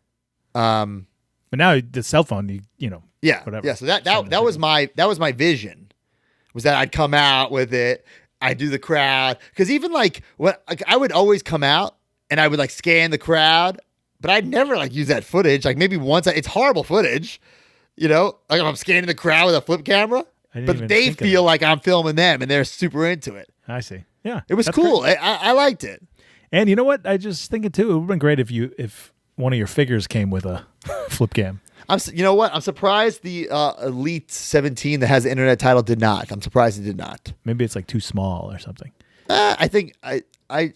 But now the cell phone, you know. Yeah. Whatever. Yeah. So that was my vision, was that I'd come out with it. I'd do the crowd. Because even I would always come out and I would like scan the crowd, but I'd never like use that footage. Like maybe once, it's horrible footage, you know, like if I'm scanning the crowd with a flip camera, but they feel like I'm filming them and they're super into it. I see. Yeah. It was That's cool. great. I liked it. And you know what? I just thinking too, it would have been great if one of your figures came with a flip cam. You know what? I'm surprised the Elite 17 that has the internet title did not. I'm surprised it did not. Maybe it's like too small or something. I think I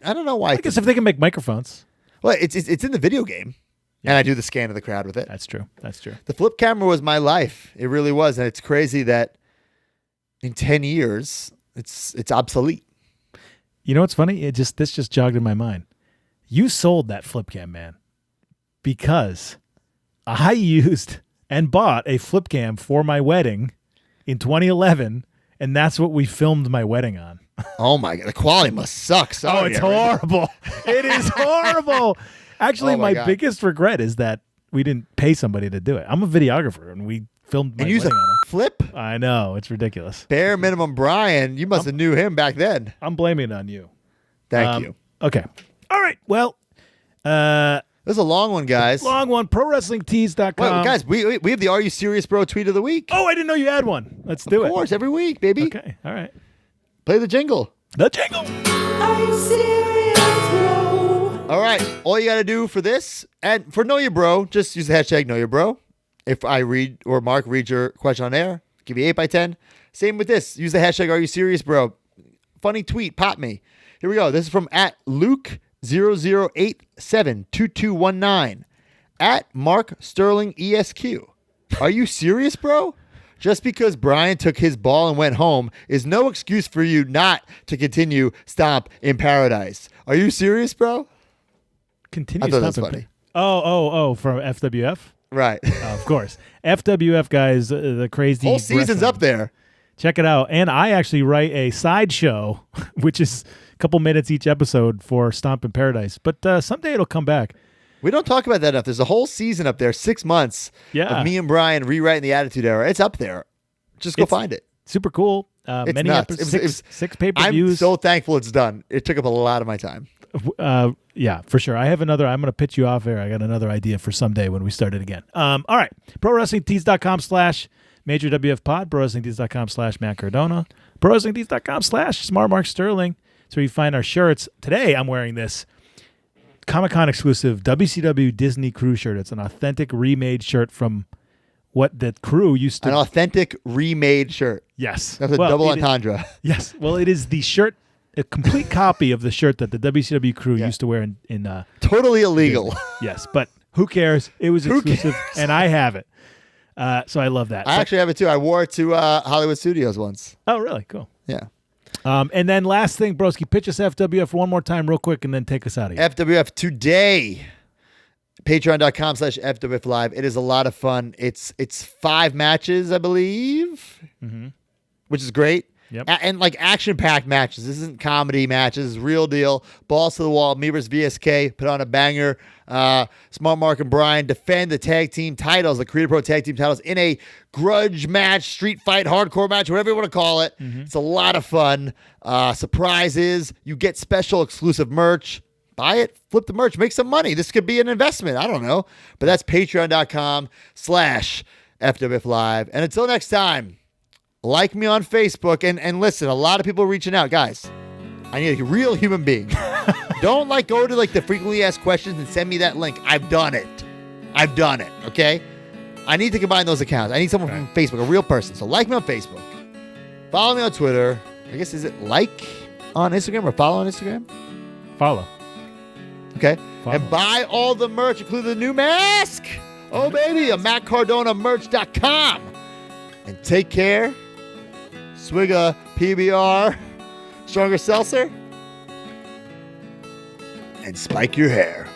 don't know why. I guess if they can make microphones. Well, it's in the video game, and I do the scan of the crowd with it. That's true. That's true. The flip camera was my life. It really was, and it's crazy that in 10 years it's obsolete. You know what's funny? This just jogged in my mind. You sold that flip cam, man, because I used and bought a flip cam for my wedding in 2011, and that's what we filmed my wedding on. Oh my god, the quality must suck. Sorry, Oh, it's horrible. It is horrible. Actually, Oh my my God. biggest regret is that we didn't pay somebody to do it. I'm a videographer, and we filmed my And use wedding a on flip. it. I know. It's ridiculous. Bare minimum, Brian. You must have knew him back then. I'm blaming it on you. Thank you. Okay. All right. Well, This is a long one, guys. long one, ProWrestlingTees.com. Well, guys, we have the Are You Serious Bro tweet of the week. Oh, I didn't know you had one. Let's do Of it. course, every week, baby. Okay. All right. Play the jingle. The jingle. Are you serious, bro? All right. All you got to do for this, and for Know Your Bro, just use the hashtag Know Your Bro. If I read or Mark reads your question on air, give you 8 by 10. Same with this. Use the hashtag Are You Serious, Bro? Funny tweet. Pop me. Here we go. This is from @Luke00872219 @MarkSterlingESQ. Are you serious, bro? Just because Brian took his ball and went home is no excuse for you not to continue Stomp in Paradise. Are you serious, bro? Continue. I thought that was stomping. funny. Oh, from FWF? Right. Of course. FWF, guys, the crazy. Whole season's wrestling. up there. Check it out. And I actually write a sideshow, which is a couple minutes each episode for Stomp in Paradise. But someday it'll come back. We don't talk about that enough. There's a whole season up there, 6 months Yeah. of me and Brian rewriting the Attitude Era. It's up there. Just go find it. Super cool. It's Many nuts. episodes, six I'm pay-per-views. so thankful it's done. It took up a lot of my time. Yeah, for sure. I have another. I'm going to pitch you off air. I got another idea for someday when we start it again. All right. ProWrestlingTees.com/MajorWF ProWrestlingTees.com/Matt Cardona. ProWrestlingTees.com/SmartMarkSterling. That's where you find our shirts. Today, I'm wearing this Comic-Con exclusive WCW Disney Crew shirt. It's an authentic remade shirt from what the crew used to. An authentic remade shirt. Yes. That's a Well, double it is- entendre. Yes. Well, it is the shirt, a complete copy of the shirt that the WCW crew used to wear in Totally illegal. yes, but who cares? It was Who exclusive, and I have it. So I love that. I actually have it too. I wore it to Hollywood Studios once. Oh, really? Cool. Yeah. And then last thing, Broski, pitch us FWF one more time real quick and then take us out of here. FWF today. Patreon.com/FWF Live. It is a lot of fun. It's 5 matches, I believe, which is great. Yep. And like action-packed matches. This isn't comedy matches. This is real deal. Balls to the wall. Me versus VSK. Put on a banger. Smart Mark and Brian defend the tag team titles, the Creative Pro tag team titles, in a grudge match, street fight, hardcore match, whatever you want to call it. It's a lot of fun. Surprises. You get special exclusive merch. Buy it, flip the merch, make some money. This could be an investment. I don't know. But that's patreon.com/FWF FWF Live. And until next time, like me on Facebook. And listen, a lot of people are reaching out. Guys, I need a real human being. Don't go to the frequently asked questions and send me that link. I've done it, okay? I need to combine those accounts. I need someone from Facebook, a real person. So like me on Facebook. Follow me on Twitter. I guess, is it like on Instagram or follow on Instagram? Follow. Okay. Follow. And buy all the merch, including the new mask. Oh, baby, at MattCardonaMerch.com. And take care. Swig a PBR, Stronger Seltzer, and spike your hair.